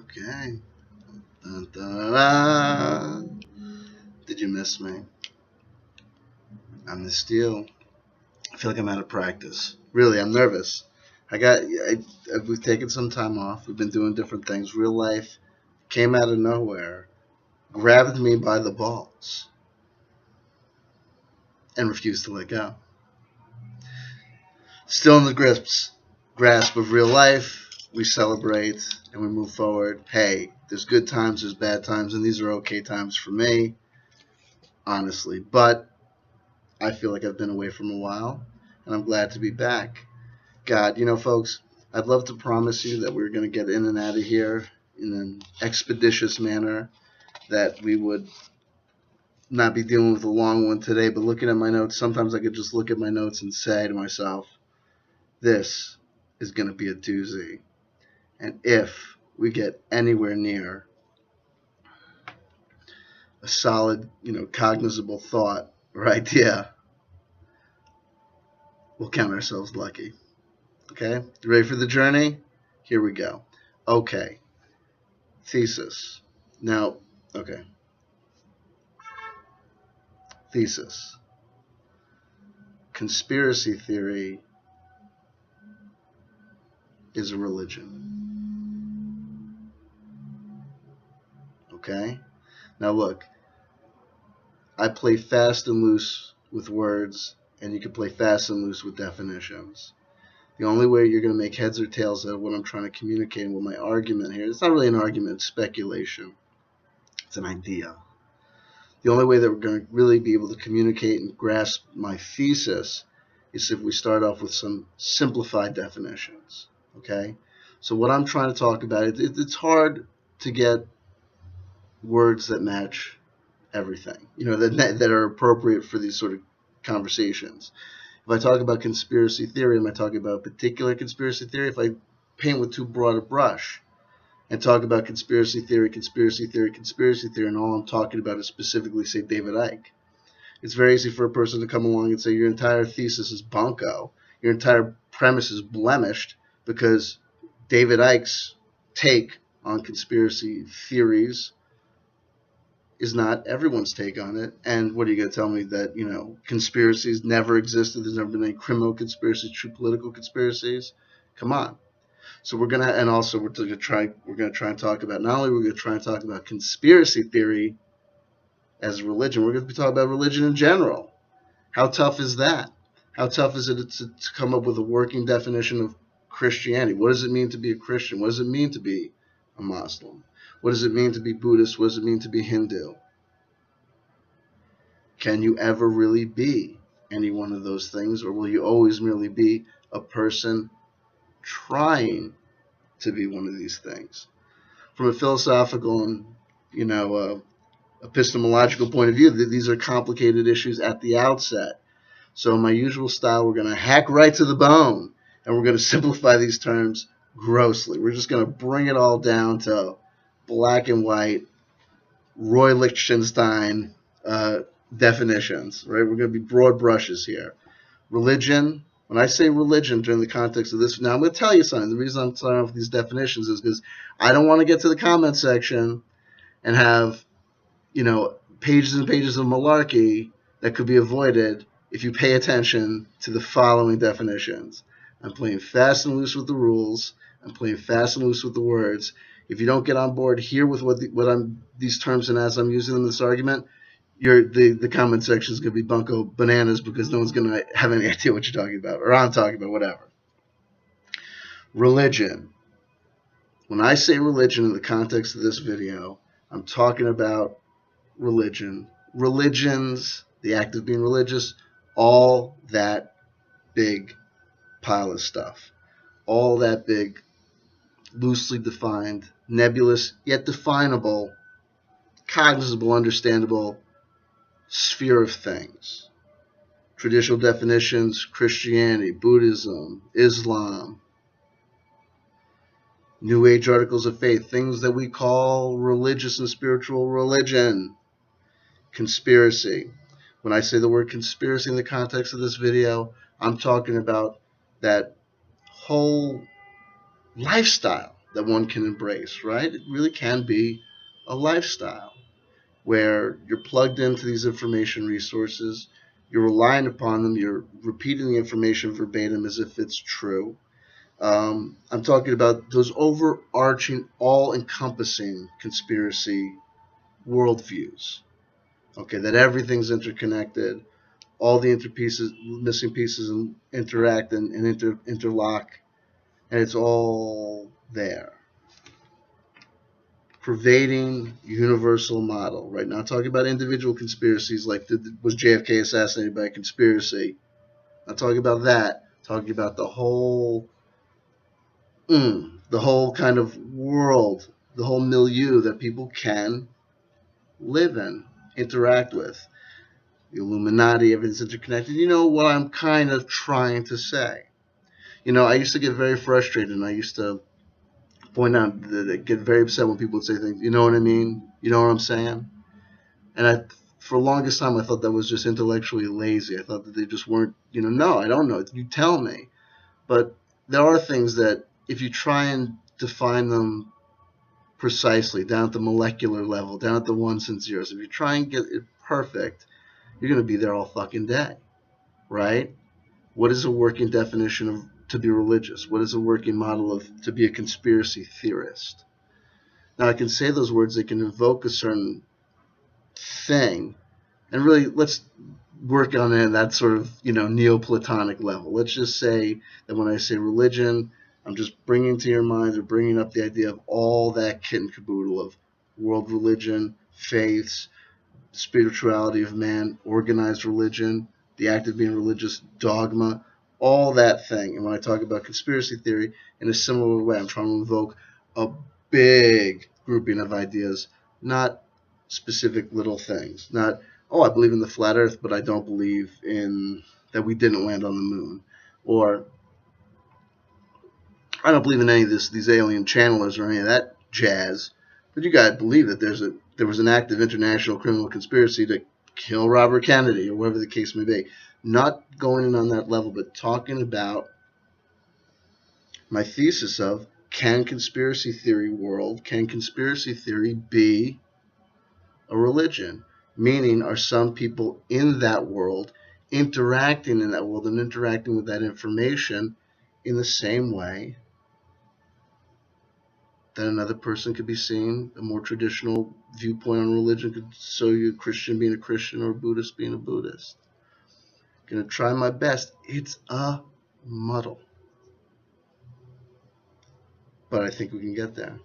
Okay. Dun, dun, dun. Did you miss me? I missed you. I feel like I'm out of practice. Really, I'm nervous. We've taken some time off. We've been doing different things. Real life came out of nowhere, grabbed me by the balls, and refused to let go. Still in the grasp of real life, we celebrate and we move forward. Hey, there's good times, there's bad times, and these are okay times for me, honestly. But I feel like I've been away from a while, and I'm glad to be back. God, folks, I'd love to promise you that we're going to get in and out of here in an expeditious manner, that we would not be dealing with a long one today. But looking at my notes, sometimes I could just look at my notes and say to myself, this is going to be a doozy. And if we get anywhere near a solid, cognizable thought or idea, we'll count ourselves lucky. Okay? You ready for the journey? Here we go. Okay. Thesis. Now, okay. Thesis. Conspiracy theory is a religion. Okay? Now, look, I play fast and loose with words, and you can play fast and loose with definitions. The only way you're going to make heads or tails of what I'm trying to communicate and what my argument here, it's not really an argument, it's speculation. It's an idea. The only way that we're going to really be able to communicate and grasp my thesis is if we start off with some simplified definitions. Okay? So what I'm trying to talk about, it's hard to get words that match everything, that are appropriate for these sort of conversations. If I talk about conspiracy theory, am I talking about a particular conspiracy theory? If I paint with too broad a brush and talk about conspiracy theory, and all I'm talking about is specifically, say, David Icke, it's very easy for a person to come along and say your entire thesis is bunko, your entire premise is blemished because David Icke's take on conspiracy theories is not everyone's take on it. And what are you going to tell me, that conspiracies never existed? There's never been any criminal conspiracies, true political conspiracies? Come on. So we're gonna, and also we're gonna try and talk about, not only we're gonna try and talk about conspiracy theory as religion, we're gonna be talking about religion in general. How tough is that? How tough is it to come up with a working definition of Christianity? What does it mean to be a Christian? What does it mean to be a Muslim? What does it mean to be Buddhist? What does it mean to be Hindu? Can you ever really be any one of those things, or will you always merely be a person trying to be one of these things? From a philosophical and, epistemological point of view, these are complicated issues at the outset. So in my usual style, we're going to hack right to the bone, and we're going to simplify these terms grossly. We're just going to bring it all down to black and white, Roy Lichtenstein definitions, right? We're going to be broad brushes here. Religion. When I say religion during the context of this, now I'm going to tell you something. The reason I'm starting off with these definitions is because I don't want to get to the comment section and have, pages and pages of malarkey that could be avoided if you pay attention to the following definitions. I'm playing fast and loose with the rules. I'm playing fast and loose with the words. If you don't get on board here with what I'm these terms and as I'm using them in this argument, the comment section is going to be bunko bananas, because no one's going to have any idea what you're talking about, or I'm talking about, whatever. Religion. When I say religion in the context of this video, I'm talking about religion. Religions, the act of being religious, all that big pile of stuff. All that big, loosely defined, nebulous, yet definable, cognizable, understandable sphere of things. Traditional definitions: Christianity, Buddhism, Islam, New Age articles of faith, things that we call religious and spiritual religion. Conspiracy. When I say the word conspiracy in the context of this video, I'm talking about that whole lifestyle that one can embrace, right? It really can be a lifestyle where you're plugged into these information resources, you're relying upon them, you're repeating the information verbatim as if it's true. I'm talking about those overarching, all-encompassing conspiracy worldviews. Okay, that everything's interconnected, all the missing pieces interact and interlock, and it's all there. Pervading universal model, right? Not talking about individual conspiracies like was JFK assassinated by a conspiracy. Not talking about that. Talking about the whole kind of world, the whole milieu that people can live in, interact with. The Illuminati, everything's interconnected. You know what I'm kind of trying to say. I used to get very frustrated, and I used to point out that I get very upset when people would say things. You know what I mean? You know what I'm saying? And for the longest time, I thought that was just intellectually lazy. I thought that they just weren't. No, I don't know. You tell me. But there are things that if you try and define them precisely, down at the molecular level, down at the ones and zeros, if you try and get it perfect, you're going to be there all fucking day, right? What is a working definition of to be religious? What is a working model of to be a conspiracy theorist? Now, I can say those words, they can evoke a certain thing, and really, let's work on it at that sort of, Neoplatonic level. Let's just say that when I say religion, I'm just bringing to your mind or bringing up the idea of all that kit and caboodle of world religion, faiths, spirituality of man, organized religion, the act of being religious, dogma, all that thing. And when I talk about conspiracy theory, in a similar way, I'm trying to invoke a big grouping of ideas, not specific little things. Not, I believe in the flat earth, but I don't believe in that we didn't land on the moon. Or I don't believe in any of these alien channelers or any of that jazz. But you got to believe that there was an active international criminal conspiracy to kill Robert Kennedy or whatever the case may be. Not going in on that level, but talking about my thesis of can conspiracy theory be a religion? Meaning, are some people in that world interacting in that world and interacting with that information in the same way that another person could be seeing a more traditional viewpoint on religion could show you a Christian being a Christian or a Buddhist being a Buddhist? Gonna try my best. It's a muddle. But I think we can get there.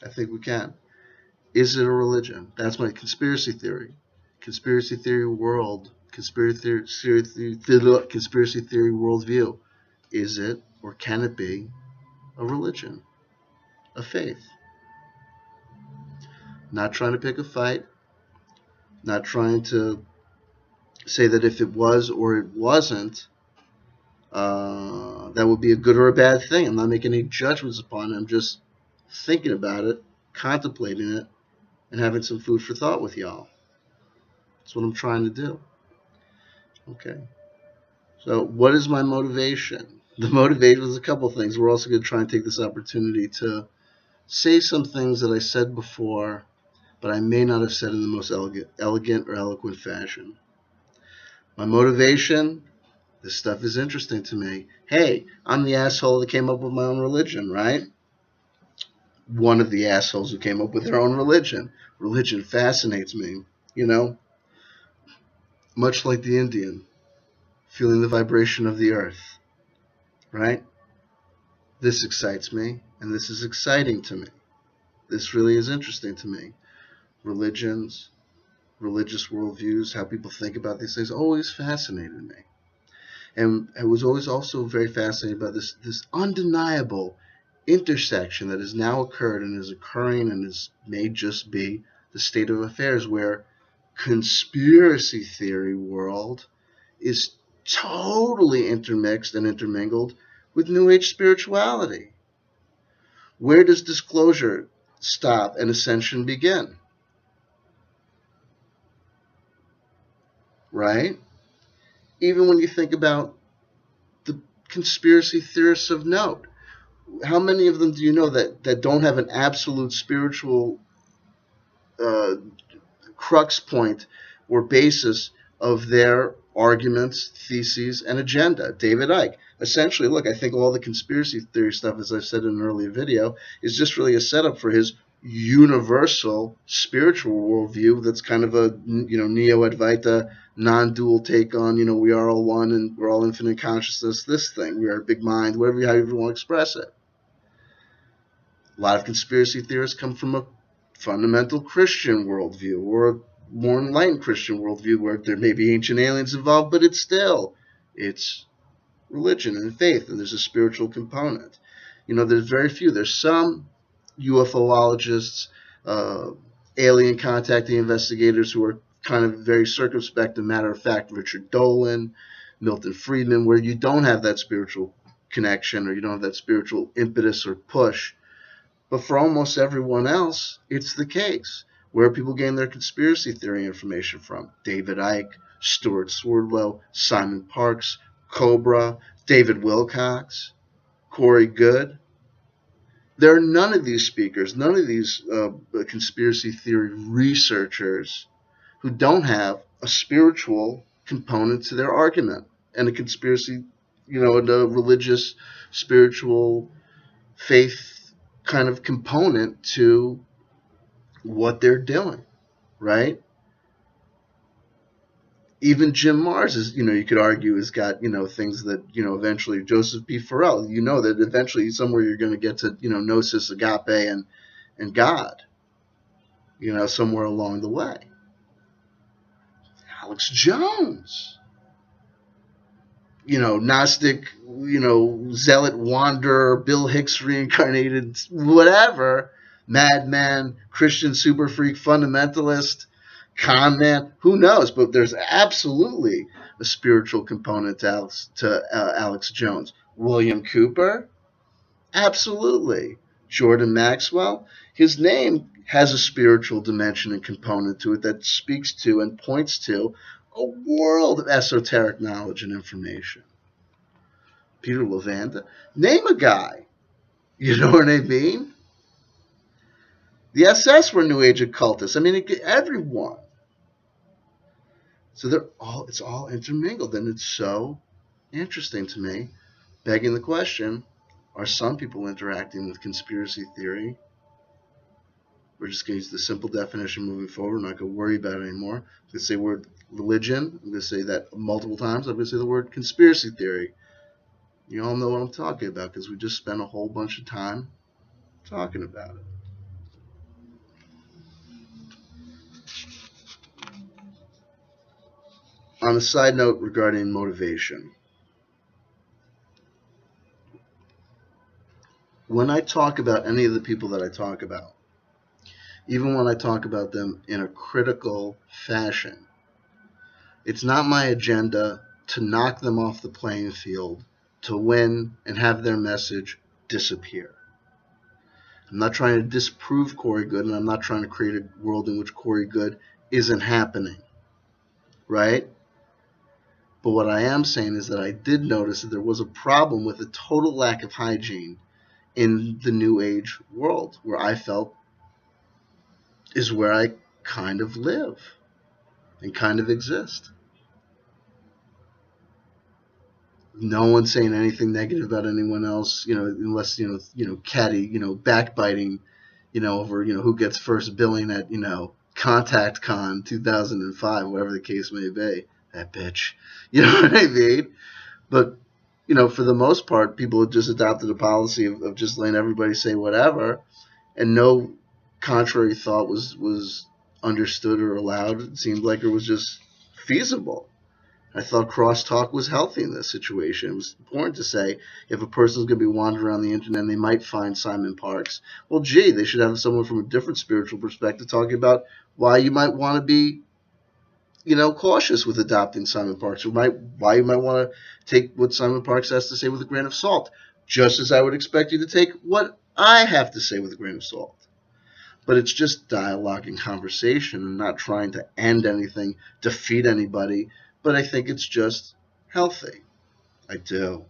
I think we can. Is it a religion? That's my conspiracy theory. Conspiracy theory world. Conspiracy theory worldview. Is it or can it be a religion? A faith? Not trying to pick a fight. Not trying to say that if it was or it wasn't, that would be a good or a bad thing. I'm not making any judgments upon it. I'm just thinking about it, contemplating it, and having some food for thought with y'all. That's what I'm trying to do. Okay. So what is my motivation? The motivation is a couple of things. We're also going to try and take this opportunity to say some things that I said before, but I may not have said in the most elegant or eloquent fashion. My motivation, this stuff is interesting to me. Hey, I'm the asshole that came up with my own religion, right? One of the assholes who came up with their own religion. Religion fascinates me, much like the Indian, feeling the vibration of the earth, right? This excites me, and this is exciting to me. This really is interesting to me. Religions, religious worldviews, how people think about these things always fascinated me. And I was always also very fascinated by this undeniable intersection that has now occurred and is occurring and may just be the state of affairs where conspiracy theory world is totally intermixed and intermingled with New Age spirituality. Where does disclosure stop and ascension begin? Right? Even when you think about the conspiracy theorists of note, How many of them do you know that don't have an absolute spiritual uh, crux point or basis of their arguments, theses, and agenda? David Icke. Essentially, look, I think all the conspiracy theory stuff, as I said in an earlier video, is just really a setup for his universal spiritual worldview that's kind of a neo-Advaita non-dual take on we are all one and we're all infinite consciousness, this thing, we are a big mind, however you want to express it. A lot of conspiracy theorists come from a fundamental Christian worldview or a more enlightened Christian worldview where there may be ancient aliens involved, but it's religion and faith, and there's a spiritual component. There's very few. There's some UFOologists, alien contacting investigators who are kind of very circumspect and matter of fact. Richard Dolan, Milton Friedman, where you don't have that spiritual connection or you don't have that spiritual impetus or push. But for almost everyone else, it's the case. Where people gain their conspiracy theory information from? David Icke, Stuart Swerdlow, Simon Parkes, Cobra, David Wilcox, Corey Goode. There are none of these speakers, none of these conspiracy theory researchers who don't have a spiritual component to their argument and a conspiracy, and a religious, spiritual, faith kind of component to what they're doing, right? Even Jim Marrs is, you could argue, has got, things that, eventually Joseph P. Farrell, that eventually somewhere you're going to get to, gnosis, agape, and God, somewhere along the way. Alex Jones, Gnostic, zealot wanderer, Bill Hicks reincarnated, whatever, madman, Christian super freak, fundamentalist, con man, who knows? But there's absolutely a spiritual component to Alex Jones. William Cooper, absolutely. Jordan Maxwell, his name has a spiritual dimension and component to it that speaks to and points to a world of esoteric knowledge and information. Peter Levanda, name a guy. You know what I mean? The SS were New Age occultists. I mean, everyone. So it's all intermingled, and it's so interesting to me, begging the question, are some people interacting with conspiracy theory? We're just going to use the simple definition moving forward. I'm not going to worry about it anymore. I'm going to say the word religion. I'm going to say that multiple times. I'm going to say the word conspiracy theory. You all know what I'm talking about because we just spent a whole bunch of time talking about it. On a side note regarding motivation, when I talk about any of the people that I talk about, even when I talk about them in a critical fashion, it's not my agenda to knock them off the playing field, to win and have their message disappear. I'm not trying to disprove Corey Goode, and I'm not trying to create a world in which Corey Goode isn't happening, right? But what I am saying is that I did notice that there was a problem with a total lack of hygiene in the New Age world, where I felt is where I kind of live and kind of exist. No one's saying anything negative about anyone else, unless, catty, backbiting, over, who gets first billing at, Contact Con 2005, whatever the case may be. That bitch. You know what I mean? But, for the most part, people have just adopted a policy of just letting everybody say whatever, and no contrary thought was understood or allowed. It seemed like it was just feasible. I thought crosstalk was healthy in this situation. It was important to say if a person's going to be wandering around the internet and they might find Simon Parkes, well, gee, they should have someone from a different spiritual perspective talking about why you might want to be, cautious with adopting Simon Parkes, or why you might want to take what Simon Parkes has to say with a grain of salt, just as I would expect you to take what I have to say with a grain of salt. But it's just dialogue and conversation and not trying to end anything, defeat anybody. But I think it's just healthy. I do.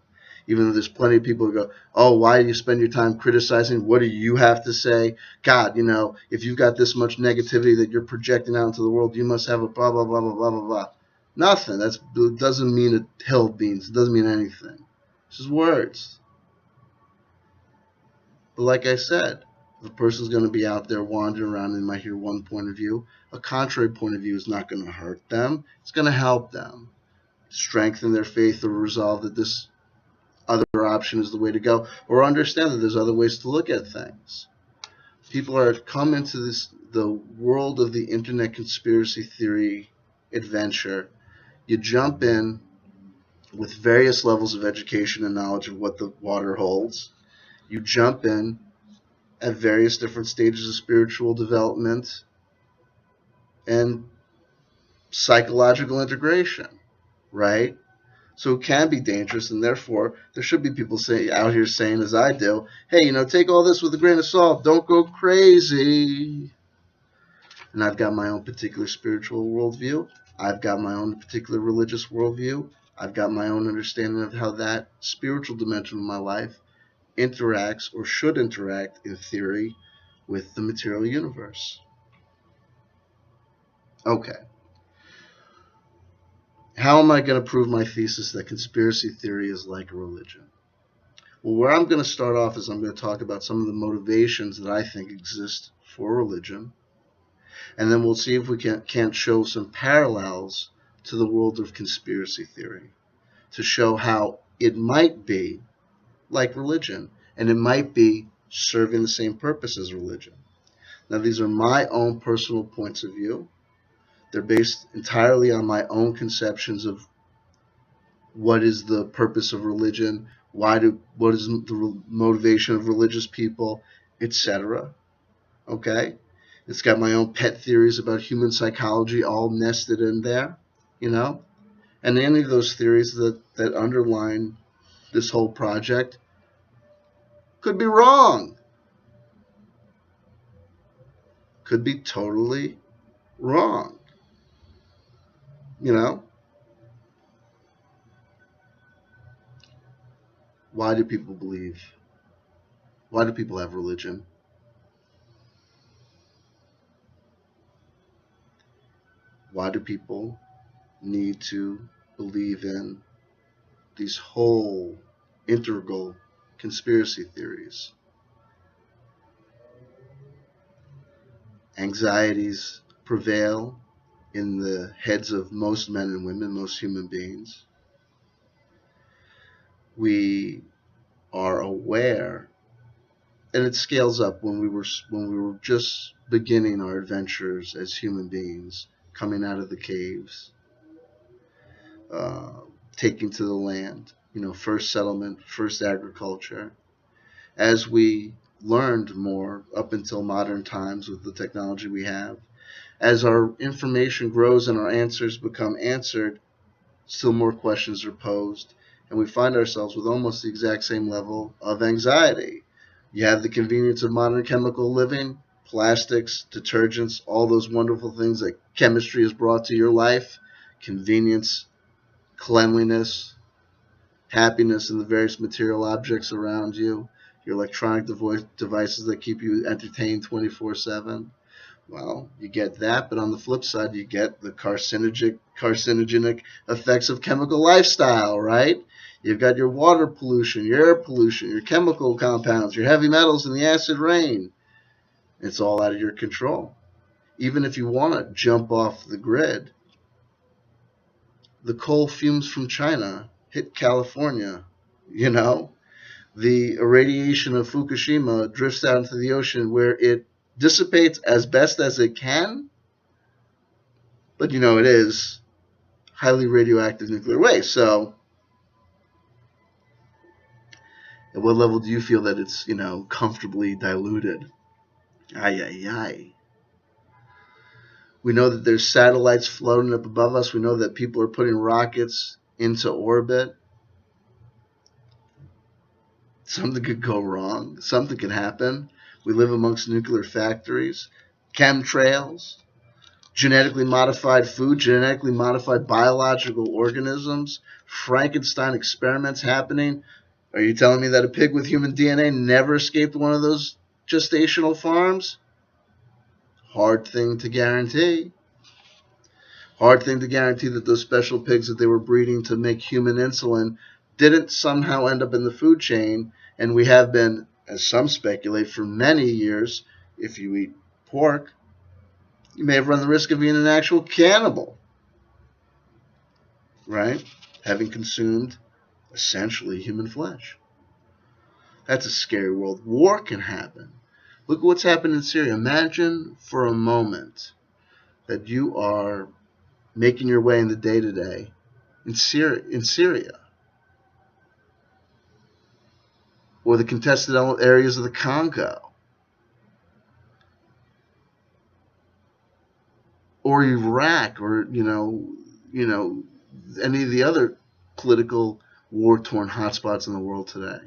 Even though there's plenty of people who go, oh, why do you spend your time criticizing? What do you have to say? God, if you've got this much negativity that you're projecting out into the world, you must have a blah, blah, blah, blah, blah, blah, blah. Nothing. That doesn't mean a hill of beans. It doesn't mean anything. It's just words. But like I said, if a person's going to be out there wandering around and might hear one point of view, a contrary point of view is not going to hurt them. It's going to help them strengthen their faith or resolve that this other option is the way to go, or understand that there's other ways to look at things. People are come into the world of the internet conspiracy theory adventure. You jump in with various levels of education and knowledge of what the water holds. You jump in at various different stages of spiritual development and psychological integration, right? So it can be dangerous, and therefore there should be people out here saying, as I do, hey, take all this with a grain of salt. Don't go crazy. And I've got my own particular spiritual worldview. I've got my own particular religious worldview. I've got my own understanding of how that spiritual dimension of my life interacts or should interact, in theory, with the material universe. Okay. How am I going to prove my thesis that conspiracy theory is like a religion? Well, where I'm going to start off is I'm going to talk about some of the motivations that I think exist for religion. And then we'll see if we can't show some parallels to the world of conspiracy theory to show how it might be like religion, and it might be serving the same purpose as religion. Now, these are my own personal points of view. They're based entirely on my own conceptions of what is the purpose of religion, what is the motivation of religious people, etc. Okay? It's got my own pet theories about human psychology all nested in there, And any of those theories that underline this whole project could be wrong. Could be totally wrong. Why do people believe? Why do people have religion? Why do people need to believe in these whole integral conspiracy theories? Anxieties prevail in the heads of most men and women, most human beings. We are aware, and it scales up when we were just beginning our adventures as human beings, coming out of the caves, taking to the land, first settlement, first agriculture. As we learned more up until modern times with the technology we have, as our information grows and our answers become answered, still more questions are posed, and we find ourselves with almost the exact same level of anxiety. You have the convenience of modern chemical living, plastics, detergents, all those wonderful things that chemistry has brought to your life, convenience, cleanliness, happiness in the various material objects around you, your electronic devices that keep you entertained 24/7. Well, you get that, but on the flip side, you get the carcinogenic effects of chemical lifestyle, right? You've got your water pollution, your air pollution, your chemical compounds, your heavy metals, and the acid rain. It's all out of your control. Even if you want to jump off the grid, the coal fumes from China hit California, The irradiation of Fukushima drifts out into the ocean where it dissipates as best as it can, but it is highly radioactive nuclear waste. So at what level do you feel that it's, comfortably diluted? Ay. We know that there's satellites floating up above us. We know that people are putting rockets into orbit. Something could go wrong. Something could happen. We live amongst nuclear factories, chemtrails, genetically modified food, genetically modified biological organisms, Frankenstein experiments happening. Are you telling me that a pig with human DNA never escaped one of those gestational farms? Hard thing to guarantee. Hard thing to guarantee that those special pigs that they were breeding to make human insulin didn't somehow end up in the food chain, and we have been, as some speculate, for many years. If you eat pork, you may have run the risk of being an actual cannibal, right? Having consumed essentially human flesh. That's a scary world. War can happen. Look at what's happened in Syria. Imagine for a moment that you are making your way in the day-to-day in Syria, or the contested areas of the Congo, or Iraq, or any of the other political war-torn hotspots in the world today.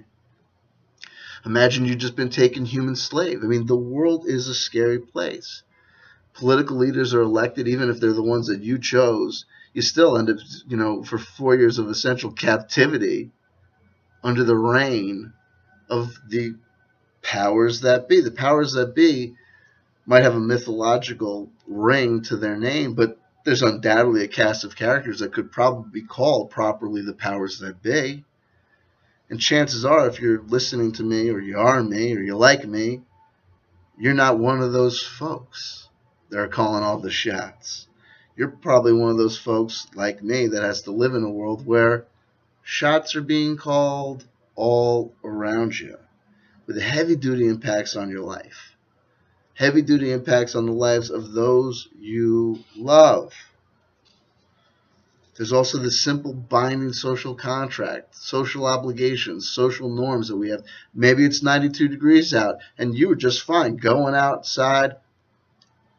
Imagine you've just been taken human slave. I mean, the world is a scary place. Political leaders are elected, even if they're the ones that you chose, you still end up, for 4 years of essential captivity under the reign of the powers that be. The powers that be might have a mythological ring to their name, but there's undoubtedly a cast of characters that could probably be called properly the powers that be. And chances are, if you're listening to me, or you are me, or you like me, you're not one of those folks that are calling all the shots. You're probably one of those folks like me that has to live in a world where shots are being called all around you, with heavy-duty impacts on your life. Heavy-duty impacts on the lives of those you love. There's also the simple binding social contract, social obligations, social norms that we have. Maybe it's 92 degrees out, and you were just fine going outside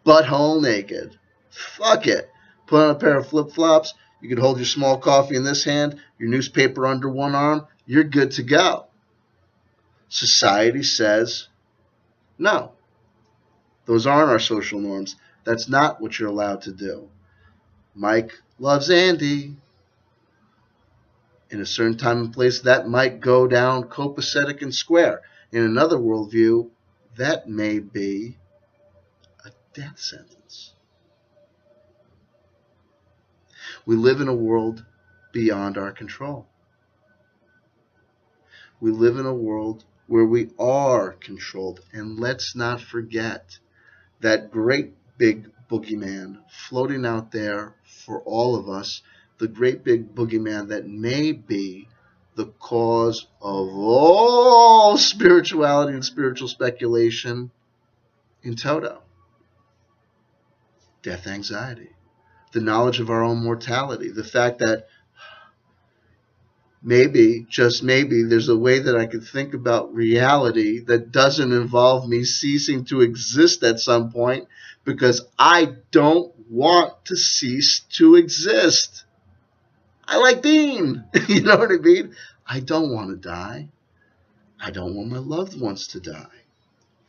butthole naked. Fuck it. Put on a pair of flip-flops. You could hold your small coffee in this hand, your newspaper under one arm. You're good to go. Society says, no, those aren't our social norms. That's not what you're allowed to do. Mike loves Andy. In a certain time and place, that might go down copacetic and square. In another worldview, that may be a death sentence. We live in a world beyond our control. We live in a world where we are controlled. And let's not forget that great big boogeyman floating out there for all of us, the great big boogeyman that may be the cause of all spirituality and spiritual speculation in toto. Death anxiety. The knowledge of our own mortality. The fact that maybe, just maybe, there's a way that I could think about reality that doesn't involve me ceasing to exist at some point, because I don't want to cease to exist. I like Dean. You know what I mean? I don't want to die. I don't want my loved ones to die.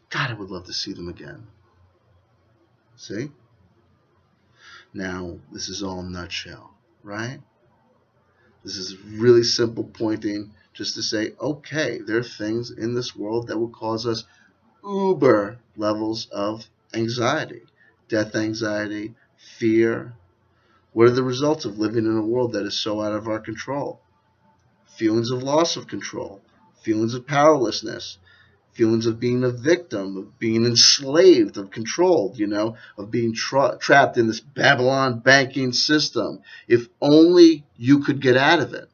God, I would love to see them again. See? Now, this is all nutshell, right? This is really simple pointing just to say, okay, there are things in this world that will cause us uber levels of anxiety, death anxiety, fear. What are the results of living in a world that is so out of our control? Feelings of loss of control, feelings of powerlessness, feelings of being a victim, of being enslaved, of controlled, of being trapped in this Babylon banking system. If only you could get out of it.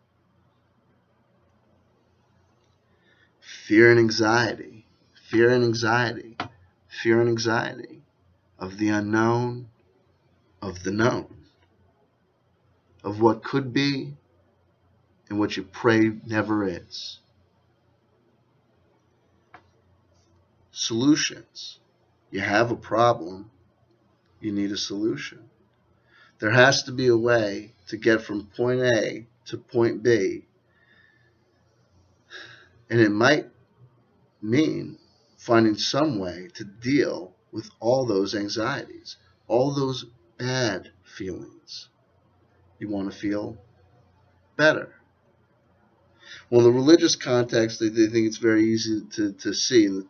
Fear and anxiety, fear and anxiety, fear and anxiety of the unknown, of the known, of what could be and what you pray never is. Solutions. You have a problem, you need a solution. There has to be a way to get from point A to point B, and it might mean finding some way to deal with all those anxieties, all those bad feelings. You want to feel better. Well, in the religious context, they think it's very easy to see in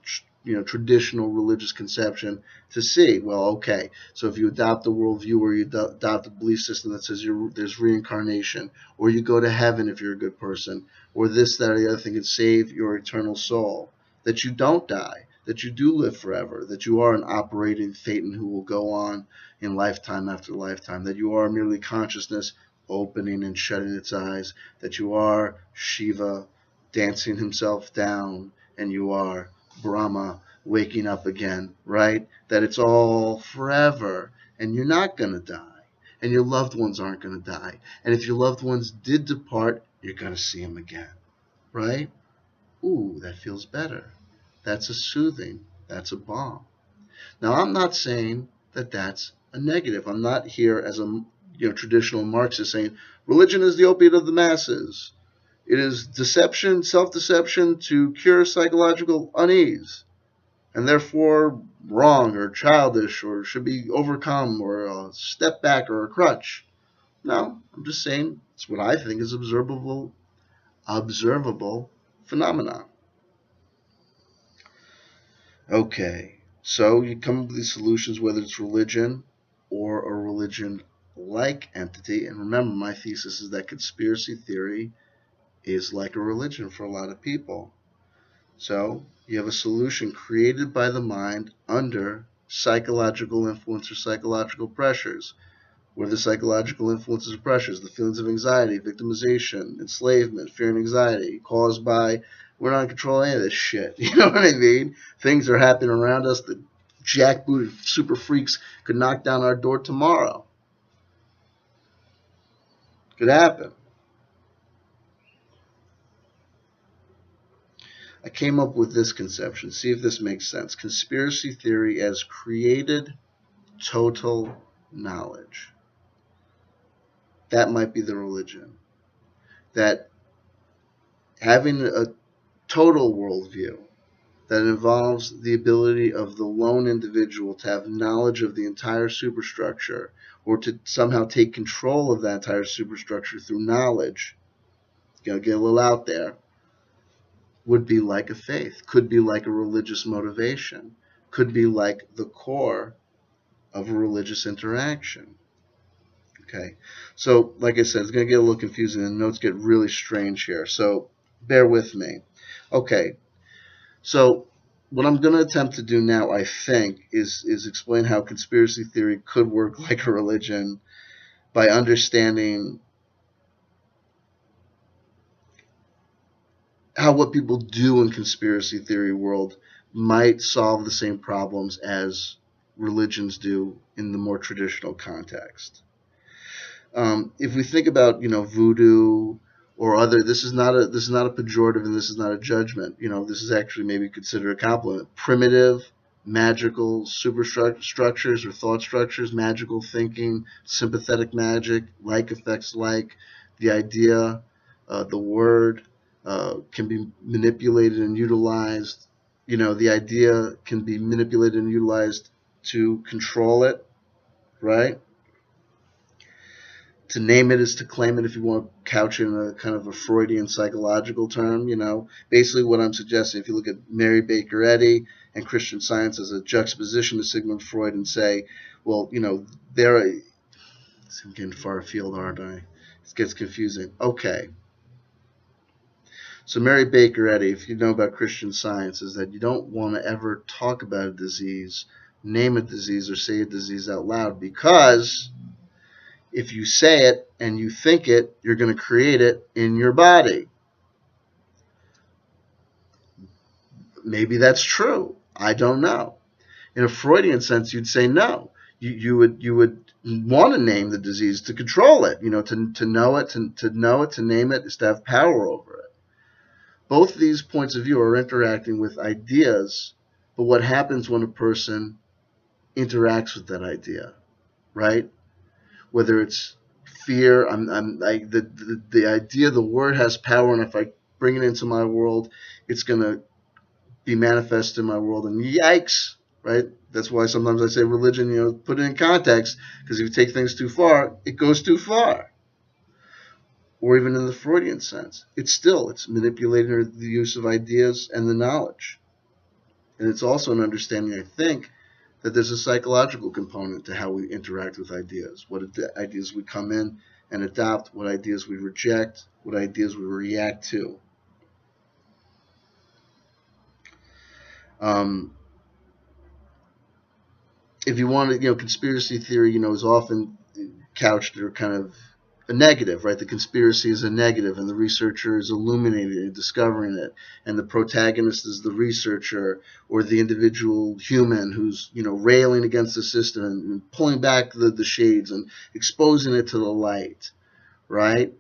the traditional religious conception to see. Well, okay, so if you adopt a worldview or you adopt a belief system that says there's reincarnation, or you go to heaven if you're a good person, or this, that, or the other thing can save your eternal soul, that you don't die, that you do live forever, that you are an operating Thetan who will go on in lifetime after lifetime, that you are merely consciousness opening and shutting its eyes, that you are Shiva dancing himself down, and you are Brahma waking up again, right? That it's all forever, and you're not going to die, and your loved ones aren't going to die. And if your loved ones did depart, you're going to see them again, right? Ooh, that feels better. That's a soothing. That's a balm. Now, I'm not saying that that's a negative. I'm not here as a traditional Marxist saying religion is the opiate of the masses. It is deception, self-deception to cure psychological unease, and therefore wrong or childish or should be overcome or a step back or a crutch. No, I'm just saying it's what I think is observable phenomenon. Okay, so you come up with these solutions, whether it's religion or a religion-like entity. And remember, my thesis is that conspiracy theory is like a religion for a lot of people. So you have a solution created by the mind under psychological influence or psychological pressures. What are the psychological influences or pressures? The feelings of anxiety, victimization, enslavement, fear and anxiety caused by we're not in control of any of this shit. You know what I mean? Things are happening around us. The jackbooted super freaks could knock down our door tomorrow. Could happen. I came up with this conception. See if this makes sense. Conspiracy theory as created total knowledge. That might be the religion. That having a total worldview that involves the ability of the lone individual to have knowledge of the entire superstructure or to somehow take control of that entire superstructure through knowledge, get a little out there, would be like a faith, could be like a religious motivation, could be like the core of a religious interaction. Okay, so like I said, it's going to get a little confusing and notes get really strange here, so bear with me. Okay, so what I'm going to attempt to do now, I think, is explain how conspiracy theory could work like a religion by understanding how what people do in conspiracy theory world might solve the same problems as religions do in the more traditional context. If we think about voodoo or other, this is not a pejorative and this is not a judgment. This is actually maybe considered a compliment. Primitive, magical superstructures or thought structures, magical thinking, sympathetic magic, like effects, like the idea, the word can be manipulated and utilized. The idea can be manipulated and utilized to control it, right? To name it is to claim it, if you want to couch it in a kind of a Freudian psychological term. Basically what I'm suggesting, if you look at Mary Baker Eddy and Christian Science as a juxtaposition to Sigmund Freud and say, well, I'm getting far afield, aren't I? It gets confusing. Okay. So Mary Baker Eddy, if you know about Christian Science, is that you don't want to ever talk about a disease, name a disease, or say a disease out loud, because if you say it and you think it, you're going to create it in your body. Maybe that's true. I don't know. In a Freudian sense, you'd say no. You would want to name the disease to control it. To know it, to name it, is to have power over it. Both of these points of view are interacting with ideas, but what happens when a person interacts with that idea, right? Whether it's fear, the idea, the word has power, and if I bring it into my world, it's going to be manifest in my world, and yikes, right? That's why sometimes I say religion, put it in context, because if you take things too far, it goes too far. or even in the Freudian sense. It's manipulating the use of ideas and the knowledge. And it's also an understanding, I think, that there's a psychological component to how we interact with ideas. What ideas we come in and adopt, what ideas we reject, what ideas we react to. If you want to, conspiracy theory, is often couched or kind of a negative, right? The conspiracy is a negative, and the researcher is illuminating and discovering it, and the protagonist is the researcher or the individual human who's railing against the system and pulling back the shades and exposing it to the light, right?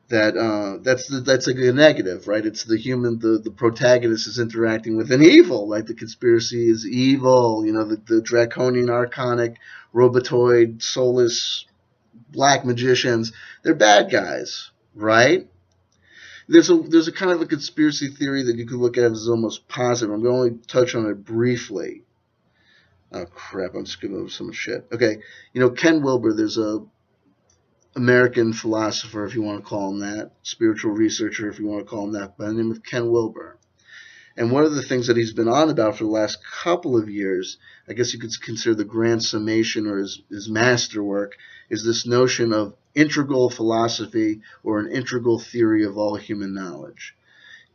That's like a negative, right? It's the human, the protagonist is interacting with an evil, like the conspiracy is evil, the draconian, archonic, robotoid, soulless black magicians, they're bad guys, right? There's a kind of a conspiracy theory that you could look at as almost positive. I'm going to only touch on it briefly. Oh crap, I'm skipping over so much shit. Okay, Ken Wilber, there's a American philosopher, if you want to call him that, spiritual researcher, if you want to call him that, by the name of Ken Wilber. And one of the things that he's been on about for the last couple of years, I guess you could consider the grand summation or his masterwork, is this notion of integral philosophy or an integral theory of all human knowledge.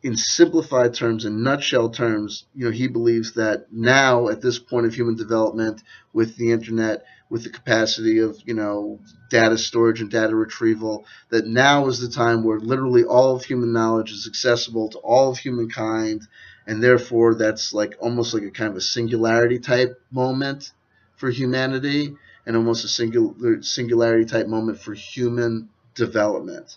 In simplified terms, in nutshell terms, he believes that now, at this point of human development, with the internet, with the capacity of, data storage and data retrieval, that now is the time where literally all of human knowledge is accessible to all of humankind, and therefore that's like almost like a kind of a singularity type moment for humanity, and almost a singularity type moment for human development.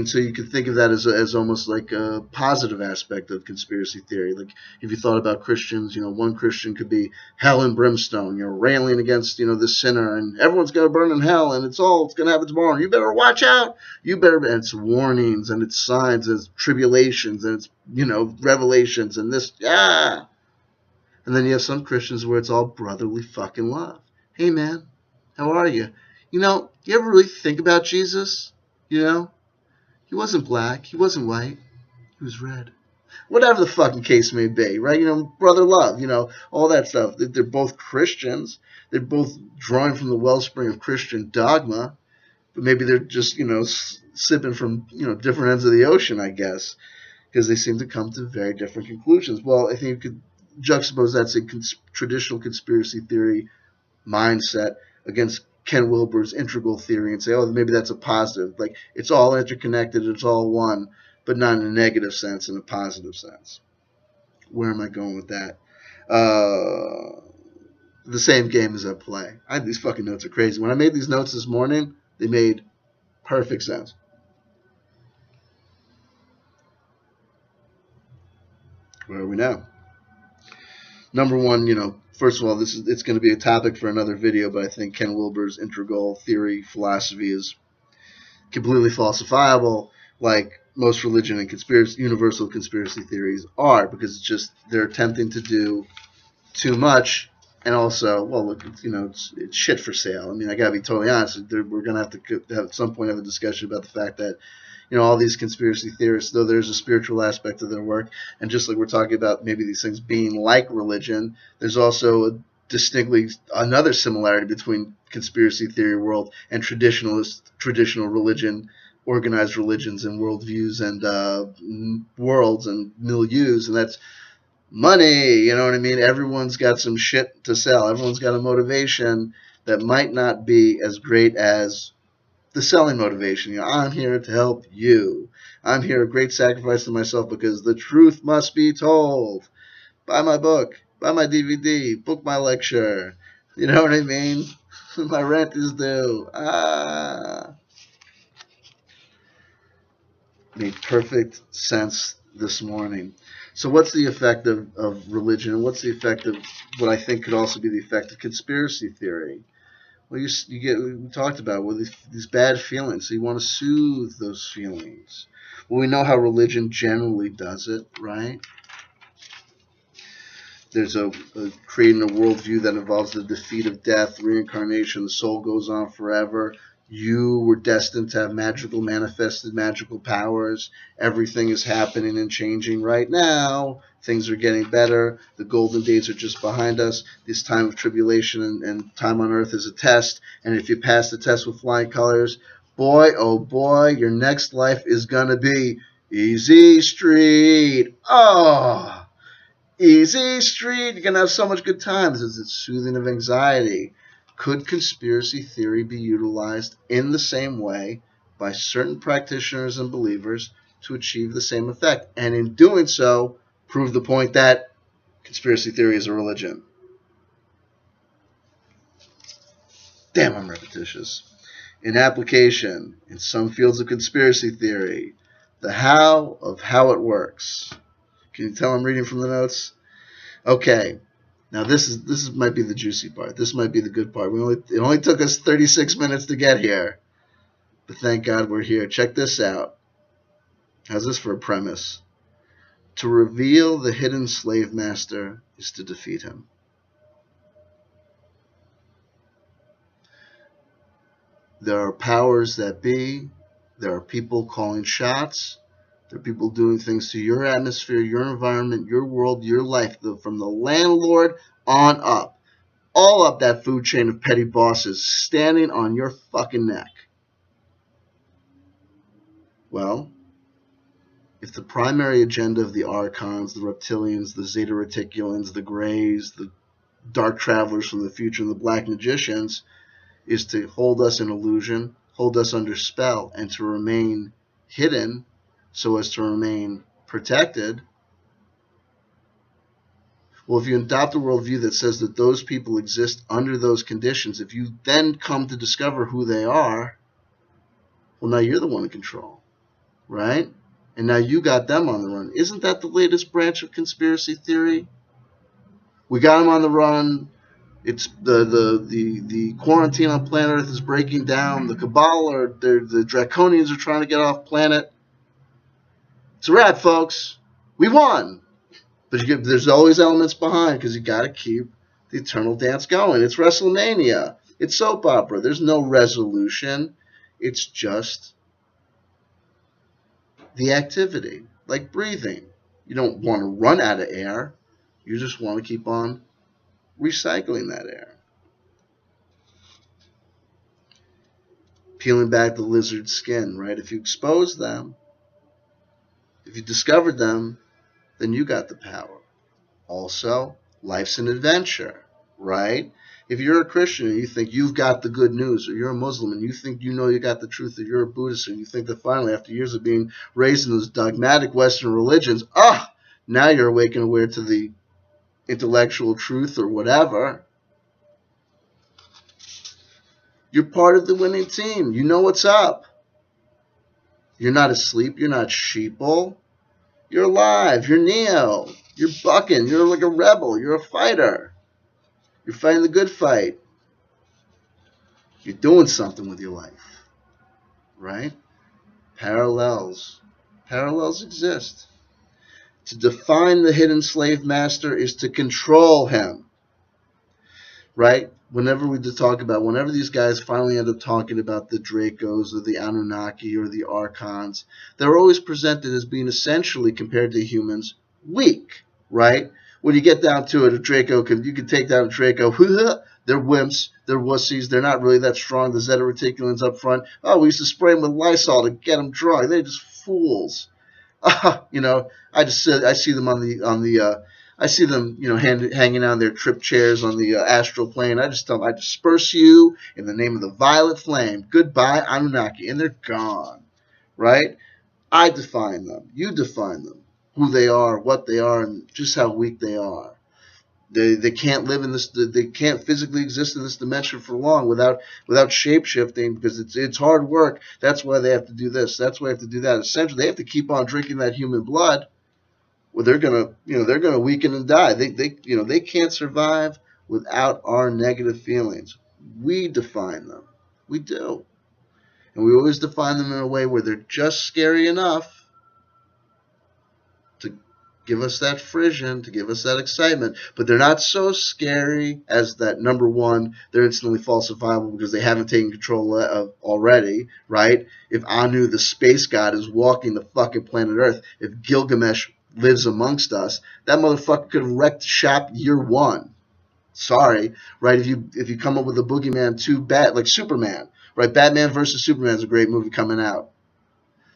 So you could think of that as almost like a positive aspect of conspiracy theory. Like if you thought about Christians, one Christian could be hell and brimstone, railing against, the sinner, and everyone's going to burn in hell, and it's going to happen tomorrow. You better watch out. And it's warnings, and it's signs, and it's tribulations, and it's, revelations, and this, yeah. And then you have some Christians where it's all brotherly fucking love. Hey, man, how are you? You ever really think about Jesus? He wasn't black. He wasn't white. He was red. Whatever the fucking case may be, right? Brother love, all that stuff. They're both Christians. They're both drawing from the wellspring of Christian dogma, but maybe they're just, sipping from, different ends of the ocean, I guess, because they seem to come to very different conclusions. Well, I think you could juxtapose that, say, traditional conspiracy theory mindset against Ken Wilber's integral theory and say, oh, maybe that's a positive. Like, it's all interconnected, it's all one, but not in a negative sense, in a positive sense. Where am I going with that? The same game is at play. These fucking notes are crazy. When I made these notes this morning, they made perfect sense. Where are we now? Number one, first of all, it's going to be a topic for another video, but I think Ken Wilber's integral theory philosophy is completely falsifiable, like most religion and universal conspiracy theories are, because it's just they're attempting to do too much, and also, well, look, it's shit for sale. I mean, I gotta be totally honest. We're gonna have to at some point have a discussion about the fact that all these conspiracy theorists, though there's a spiritual aspect of their work, and just like we're talking about maybe these things being like religion, there's also distinctly another similarity between conspiracy theory world and traditional religion, organized religions and worldviews and worlds and milieus, and that's money. You know what I mean? Everyone's got some shit to sell. Everyone's got a motivation that might not be as great as the selling motivation. I'm here to help you. I'm here, a great sacrifice to myself because the truth must be told. Buy my book. Buy my DVD. Book my lecture. You know what I mean? My rent is due. Made perfect sense this morning. So what's the effect of religion? What's the effect of what I think could also be the effect of conspiracy theory? Well, we talked about these bad feelings. So you want to soothe those feelings. Well, we know how religion generally does it, right? There's creating a worldview that involves the defeat of death, reincarnation, the soul goes on forever. You were destined to have magical, manifested magical powers. Everything is happening and changing right now. Things are getting better. The golden days are just behind us. This time of tribulation and time on earth is a test. And if you pass the test with flying colors, boy, oh boy, your next life is going to be easy street. Oh, easy street. You're going to have so much good times. It's soothing of anxiety. Could conspiracy theory be utilized in the same way by certain practitioners and believers to achieve the same effect? And in doing so, prove the point that conspiracy theory is a religion. Damn, I'm repetitious. In application, in some fields of conspiracy theory, the how of how it works. Can you tell I'm reading from the notes? Okay. Now this might be the juicy part. This might be the good part. It only took us 36 minutes to get here, but thank God we're here. Check this out. How's this for a premise? To reveal the hidden slave master is to defeat him. There are powers that be. There are people calling shots. There are people doing things to your atmosphere, your environment, your world, your life, from the landlord on up. All up that food chain of petty bosses standing on your fucking neck. Well, if the primary agenda of the Archons, the Reptilians, the Zeta Reticulans, the Greys, the Dark Travelers from the future, and the Black Magicians is to hold us in illusion, hold us under spell, and to remain hidden so as to remain protected, well, if you adopt a worldview that says that those people exist under those conditions, if you then come to discover who they are, well, now you're the one in control, right? And now you got them on the run. Isn't that the latest branch of conspiracy theory? We got them on the run. It's the quarantine on planet Earth is breaking down. The Cabal the Draconians are trying to get off planet. It's a wrap, folks. We won. But there's always elements behind because you got to keep the eternal dance going. It's WrestleMania. It's soap opera. There's no resolution. It's just the activity, like breathing. You don't want to run out of air. You just want to keep on recycling that air. Peeling back the lizard's skin, right? If you expose them, if you discovered them, then you got the power. Also, life's an adventure, right? If you're a Christian and you think you've got the good news, or you're a Muslim and you think you know you got the truth, or you're a Buddhist and you think that finally, after years of being raised in those dogmatic Western religions, now you're awake and aware to the intellectual truth or whatever, you're part of the winning team. You know what's up. You're not asleep. You're not sheeple. You're alive. You're Neo. You're bucking. You're like a rebel. You're a fighter. You're fighting the good fight. You're doing something with your life. Right? Parallels. Parallels exist. To define the hidden slave master is to control him. Right? Whenever these guys finally end up talking about the Dracos or the Anunnaki or the Archons, they're always presented as being essentially, compared to humans, weak, right? When you get down to it, you can take down a Draco. They're wimps. They're wussies. They're not really that strong. The Zeta Reticulans up front. Oh, we used to spray them with Lysol to get them drunk. They're just fools. I see them I see them, hanging on their trip chairs on the astral plane. I just tell them, I disperse you in the name of the violet flame. Goodbye, Anunnaki. And they're gone, right? I define them. You define them. Who they are, what they are, and just how weak they are. They can't live in this. They can't physically exist in this dimension for long without shape shifting, because it's hard work. That's why they have to do this. That's why they have to do that. Essentially, they have to keep on drinking that human blood. Well, they're gonna weaken and die. They can't survive without our negative feelings. We define them. We do. And we always define them in a way where they're just scary enough to give us that frisson, to give us that excitement, but they're not so scary as that. Number one, they're instantly falsifiable because they haven't taken control of already, right? If Anu, the space god, is walking the fucking planet Earth, if Gilgamesh lives amongst us, that motherfucker could have wrecked shop year one. Sorry, right? If you come up with a boogeyman too bad, like Superman, right? Batman versus Superman is a great movie coming out.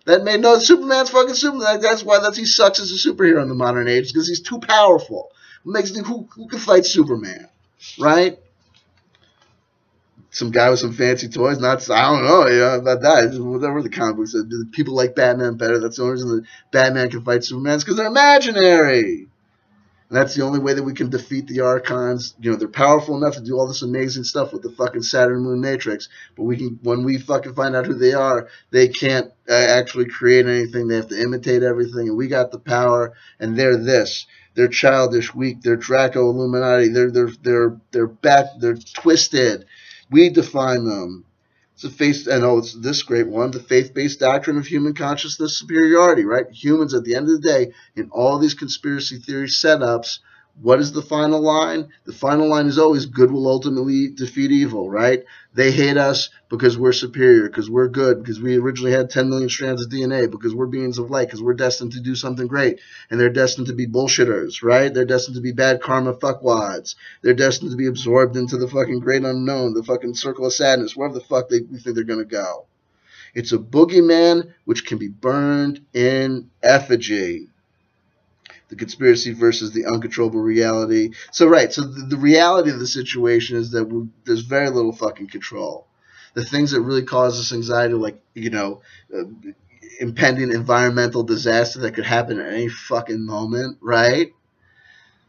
That made no Superman's fucking Superman. That's why he sucks as a superhero in the modern age because he's too powerful. Who can fight Superman, right? Some guy with some fancy toys. Not I don't know about that. Whatever the comic book said. Do people like Batman better? That's the only reason that Batman can fight Superman is because they're imaginary. And that's the only way that we can defeat the Archons. They're powerful enough to do all this amazing stuff with the fucking Saturn Moon Matrix. But when we fucking find out who they are, they can't actually create anything. They have to imitate everything. And we got the power, and they're this. They're childish, weak. They're Draco Illuminati. They're twisted. We define them. It's this great one, the faith-based doctrine of human consciousness superiority, right? Humans, at the end of the day, in all these conspiracy theory setups, what is the final line? The final line is always good will ultimately defeat evil, right? They hate us because we're superior, because we're good, because we originally had 10 million strands of DNA, because we're beings of light, because we're destined to do something great. And they're destined to be bullshitters, right? They're destined to be bad karma fuckwads. They're destined to be absorbed into the fucking great unknown, the fucking circle of sadness, wherever the fuck we think they're going to go. It's a boogeyman which can be burned in effigy. The conspiracy versus the uncontrollable reality. So the reality of the situation is that there's very little fucking control. The things that really cause us anxiety, like impending environmental disaster that could happen at any fucking moment, right?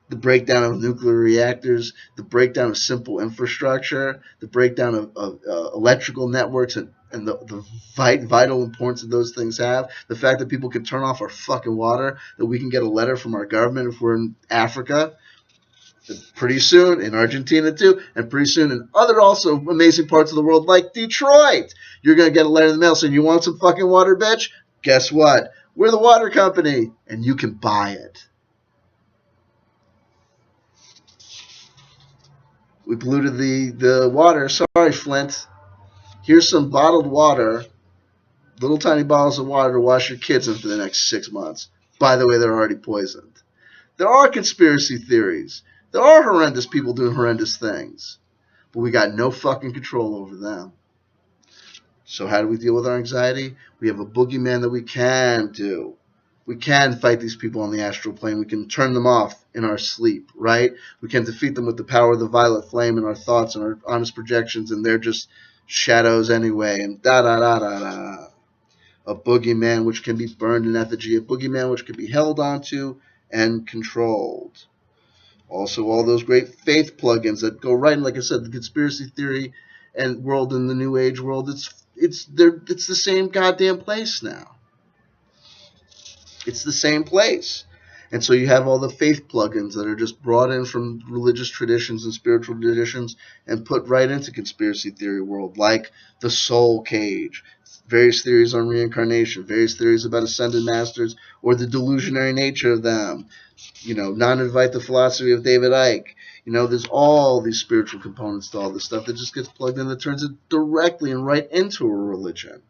The breakdown of nuclear reactors, the breakdown of simple infrastructure, the breakdown of electrical networks, and the vital importance that those things have. The fact that people can turn off our fucking water, that we can get a letter from our government if we're in Africa, pretty soon in Argentina too, and pretty soon in other also amazing parts of the world like Detroit. You're going to get a letter in the mail saying, you want some fucking water, bitch? Guess what? We're the water company, and you can buy it. We polluted the water. Sorry, Flint. Here's some bottled water, little tiny bottles of water to wash your kids in for the next 6 months. By the way, they're already poisoned. There are conspiracy theories. There are horrendous people doing horrendous things. But we got no fucking control over them. So how do we deal with our anxiety? We have a boogeyman that we can do. We can fight these people on the astral plane. We can turn them off in our sleep, right? We can defeat them with the power of the violet flame in our thoughts and our honest projections, and they're just shadows anyway, and da-da-da-da-da. A boogeyman which can be burned in effigy, a boogeyman which can be held onto and controlled. Also, all those great faith plugins that go right in, like I said, the conspiracy theory and world and the New Age world, it's the same goddamn place now. It's the same place. And so you have all the faith plugins that are just brought in from religious traditions and spiritual traditions and put right into conspiracy theory world, like the soul cage, various theories on reincarnation, various theories about ascended masters or the delusionary nature of them, non-Advaita philosophy of David Icke. There's all these spiritual components to all this stuff that just gets plugged in that turns it directly and right into a religion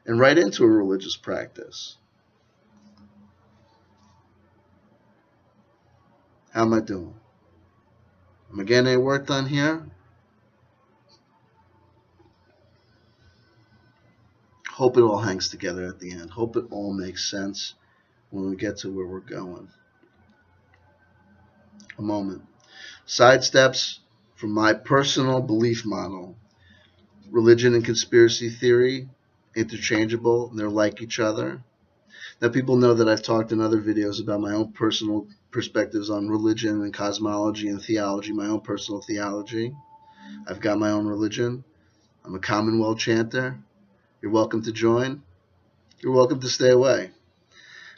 and right into a religious practice. How am I doing? Am I getting any work done here? Hope it all hangs together at the end. Hope it all makes sense when we get to where we're going. A moment. Sidesteps from my personal belief model. Religion and conspiracy theory, interchangeable, and they're like each other. Now, people know that I've talked in other videos about my own personal perspectives on religion and cosmology and theology, my own personal theology. I've got my own religion. I'm a Commonwealth chanter. You're welcome to join. You're welcome to stay away.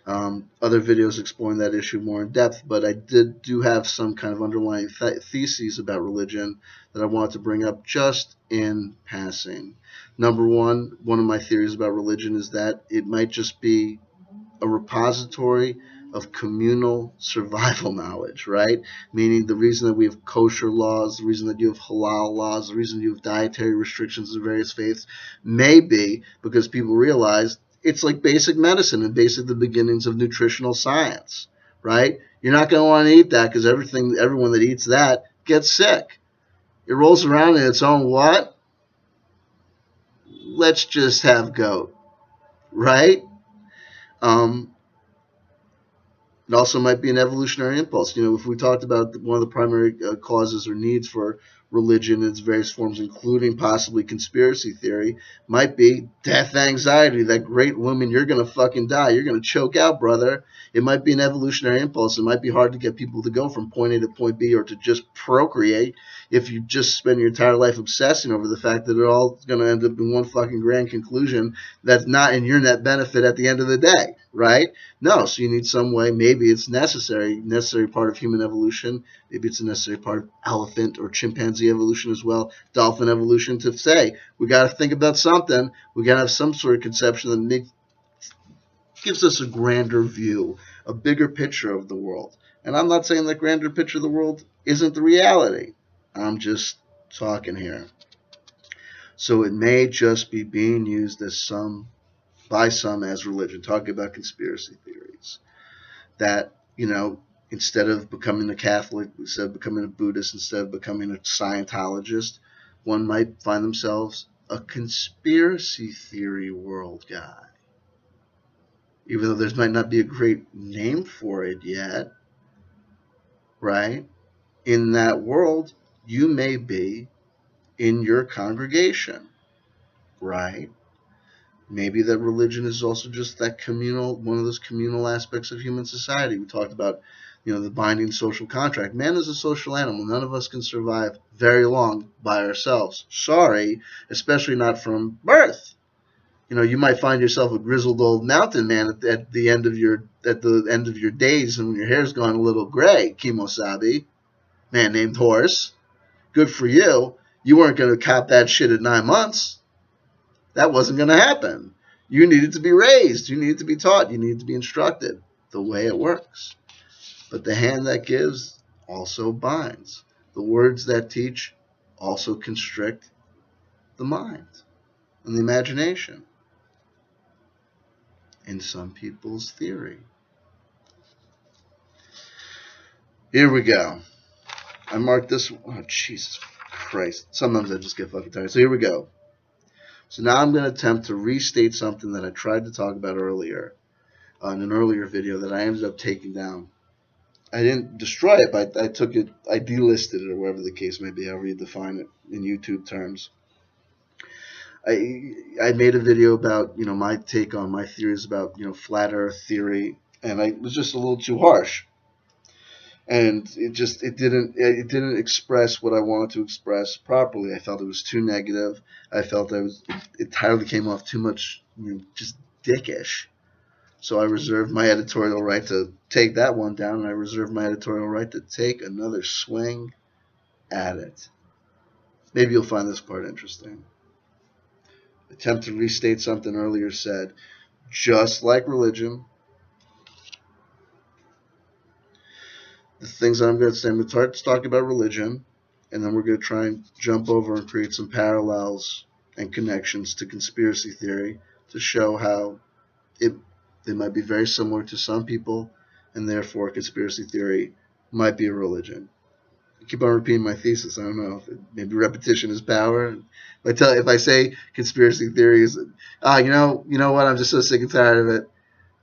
Other videos exploring that issue more in depth, but I do have some kind of underlying theses about religion that I wanted to bring up just in passing. Number one of my theories about religion is that it might just be a repository of communal survival knowledge, right? Meaning the reason that we have kosher laws, the reason that you have halal laws, the reason you have dietary restrictions in various faiths may be because people realize it's like basic medicine and basic the beginnings of nutritional science, right? You're not going to want to eat that because everyone that eats that gets sick. It rolls around in its own what? Let's just have goat, right? Um, It also might be an evolutionary impulse. If we talked about one of the primary causes or needs for religion in its various forms, including possibly conspiracy theory, might be death anxiety. That great woman, you're going to fucking die. You're going to choke out, brother. It might be an evolutionary impulse. It might be hard to get people to go from point A to point B or to just procreate if you just spend your entire life obsessing over the fact that it all is going to end up in one fucking grand conclusion that's not in your net benefit at the end of the day, right? No, so you need some way. Maybe it's necessary part of human evolution. Maybe it's a necessary part of elephant or chimpanzee evolution as well, dolphin evolution, to say we got to think about something. We got to have some sort of conception that gives us a grander view, a bigger picture of the world. And I'm not saying that grander picture of the world isn't the reality. I'm just talking here. So it may just be being used by some as religion, talking about conspiracy theories. That, instead of becoming a Catholic, instead of becoming a Buddhist, instead of becoming a Scientologist, one might find themselves a conspiracy theory world guy. Even though there might not be a great name for it yet, right? In that world, you may be in your congregation, right? Maybe that religion is also just that one of those communal aspects of human society. We talked about, the binding social contract. Man is a social animal. None of us can survive very long by ourselves. Sorry, especially not from birth. You might find yourself a grizzled old mountain man at the end of your days, and when your hair's gone a little gray. Kimosabi, man named Horse. Good for you. You weren't going to cop that shit at 9 months. That wasn't going to happen. You needed to be raised. You needed to be taught. You needed to be instructed the way it works. But the hand that gives also binds. The words that teach also constrict the mind and the imagination. In some people's theory. Here we go. I marked this. Oh, Jesus Christ. Sometimes I just get fucking tired. So here we go. So now I'm going to attempt to restate something that I tried to talk about earlier in an earlier video that I ended up taking down. I didn't destroy it, but I took it, I delisted it, or whatever the case may be, however you define it in YouTube terms. I made a video about, my take on my theories about, flat earth theory, and I was just a little too harsh. And it didn't express what I wanted to express properly. I felt it was too negative. I felt it entirely came off too much, just dickish. So I reserved my editorial right to take that one down, and I reserved my editorial right to take another swing at it. Maybe you'll find this part interesting. Attempt to restate something earlier said. Just like religion, the things that I'm going to say, I'm going to start to talk about religion, and then we're going to try and jump over and create some parallels and connections to conspiracy theory to show how they might be very similar to some people, and therefore conspiracy theory might be a religion. I keep on repeating my thesis. I don't know. Maybe repetition is power. If I say conspiracy theory is, you know what? I'm just so sick and tired of it.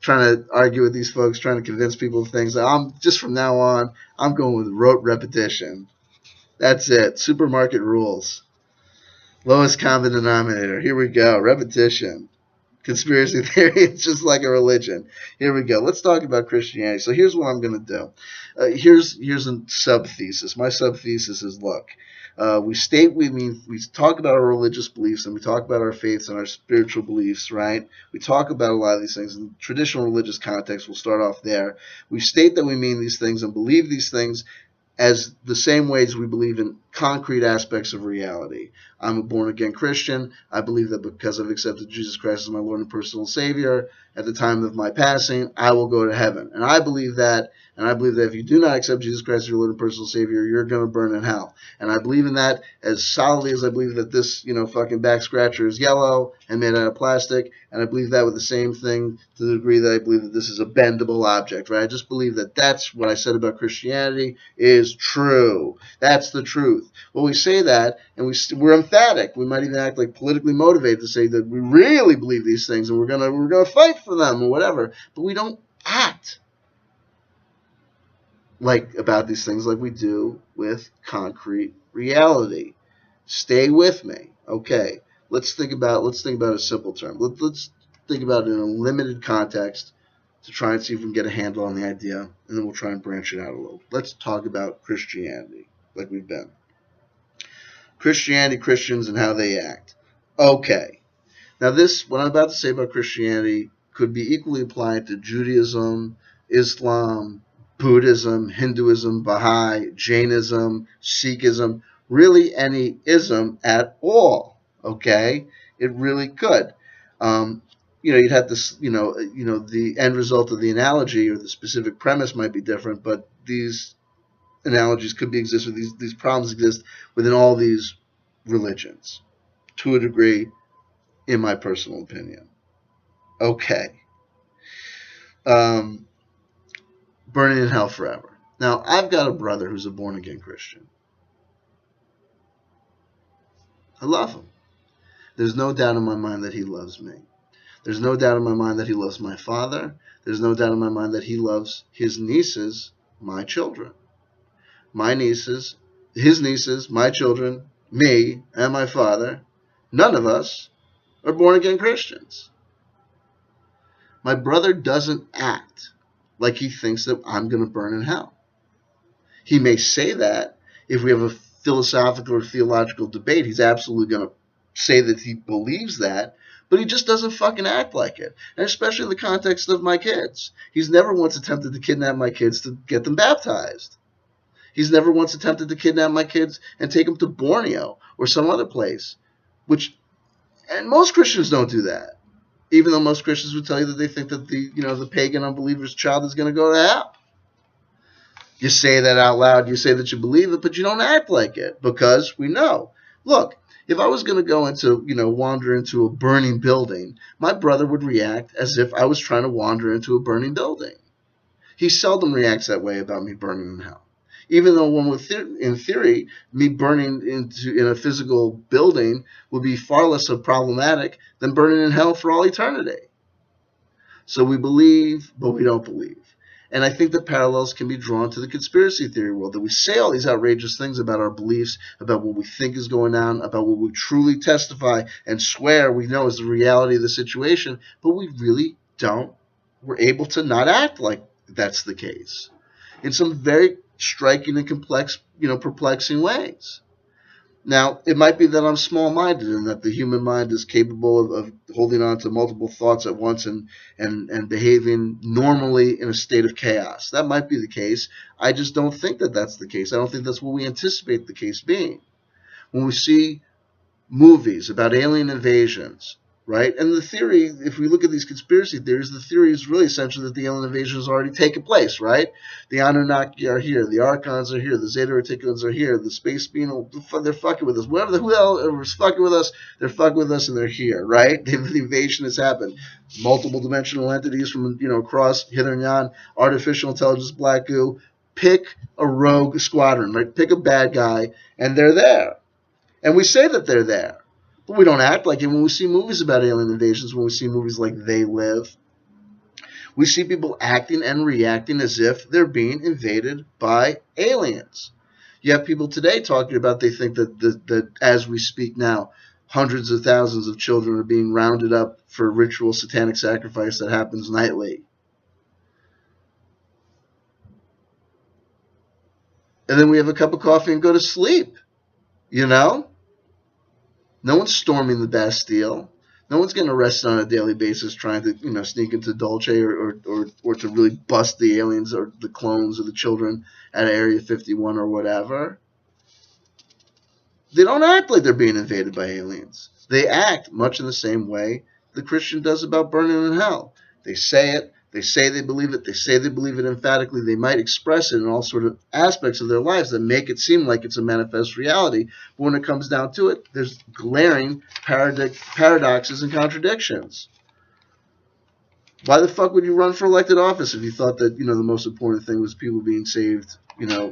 Trying to argue with these folks, trying to convince people of things. From now on, I'm going with rote repetition. That's it. Supermarket rules. Lowest common denominator. Here we go. Repetition. Conspiracy theory is just like a religion. Here we go. Let's talk about Christianity. So here's what I'm going to do. Here's a sub-thesis. My sub-thesis is, look, we talk about our religious beliefs, and we talk about our faiths and our spiritual beliefs, right? We talk about a lot of these things. In traditional religious context, we'll start off there. We state that we mean these things and believe these things as the same ways we believe in concrete aspects of reality. I'm a born-again Christian. I believe that because I've accepted Jesus Christ as my Lord and personal Savior, at the time of my passing, I will go to heaven. And I believe that, if you do not accept Jesus Christ as your Lord and personal Savior, you're going to burn in hell. And I believe in that as solidly as I believe that this, fucking back scratcher is yellow and made out of plastic. And I believe that with the same thing to the degree that I believe that this is a bendable object, right? I just believe that that's what I said about Christianity is true. That's the truth. Well, we say that, and we're emphatic. We might even act like politically motivated to say that we really believe these things, and we're gonna fight for them or whatever. But we don't act like about these things like we do with concrete reality. Stay with me, okay? Let's think about a simple term. Let's think about it in a limited context to try and see if we can get a handle on the idea, and then we'll try and branch it out a little. Let's talk about Christianity, like we've been. Christianity, Christians, and how they act. Okay. Now what I'm about to say about Christianity could be equally applied to Judaism, Islam, Buddhism, Hinduism, Baha'i, Jainism, Sikhism, really any ism at all. Okay? It really could. You'd have to, the end result of the analogy or the specific premise might be different, but these analogies could exist, or these problems exist within all these religions to a degree, in my personal opinion. Okay. Burning in hell forever. Now, I've got a brother who's a born-again Christian. I love him. There's no doubt in my mind that he loves me. There's no doubt in my mind that he loves my father. There's no doubt in my mind that he loves his nieces, my children. My nieces, his nieces, my children, me, and my father, none of us are born-again Christians. My brother doesn't act like he thinks that I'm going to burn in hell. He may say that if we have a philosophical or theological debate. He's absolutely going to say that he believes that, but he just doesn't fucking act like it. And especially in the context of my kids. He's never once attempted to kidnap my kids to get them baptized. He's never once attempted to kidnap my kids and take them to Borneo or some other place, and most Christians don't do that. Even though most Christians would tell you that they think that the pagan unbeliever's child is going to go to hell. You say that out loud, you say that you believe it, but you don't act like it because we know. Look, if I was going to go into, wander into a burning building, my brother would react as if I was trying to wander into a burning building. He seldom reacts that way about me burning in hell. Even though in theory, me burning in a physical building would be far less problematic than burning in hell for all eternity. So we believe, but we don't believe. And I think that parallels can be drawn to the conspiracy theory world, that we say all these outrageous things about our beliefs, about what we think is going on, about what we truly testify and swear we know is the reality of the situation, but we really don't. We're able to not act like that's the case in some very striking and complex, perplexing ways. Now, it might be that I'm small-minded and that the human mind is capable of holding on to multiple thoughts at once and behaving normally in a state of chaos. That might be the case. I just don't think that that's the case. I don't think that's what we anticipate the case being. When we see movies about alien invasions, right? And the theory, if we look at these conspiracy theories, the theory is really essentially that the alien invasion has already taken place, right? The Anunnaki are here, the Archons are here, the Zeta Reticulans are here, the Space Beano, they're fucking with us. Who else is fucking with us, they're fucking with us and they're here, right? The invasion has happened. Multiple dimensional entities from, across hither and yon, artificial intelligence, black goo. Pick a rogue squadron, right? Pick a bad guy, and they're there. And we say that they're there. But we don't act like it. When we see movies about alien invasions, when we see movies like They Live, we see people acting and reacting as if they're being invaded by aliens. You have people today talking about they think that as we speak now, hundreds of thousands of children are being rounded up for ritual satanic sacrifice that happens nightly. And then we have a cup of coffee and go to sleep, No one's storming the Bastille. No one's getting arrested on a daily basis trying to, sneak into Dolce or to really bust the aliens or the clones or the children at Area 51 or whatever. They don't act like they're being invaded by aliens. They act much in the same way the Christian does about burning in hell. They say it. They say they believe it. They say they believe it emphatically. They might express it in all sort of aspects of their lives that make it seem like it's a manifest reality. But when it comes down to it, there's glaring paradoxes and contradictions. Why the fuck would you run for elected office if you thought that, the most important thing was people being saved,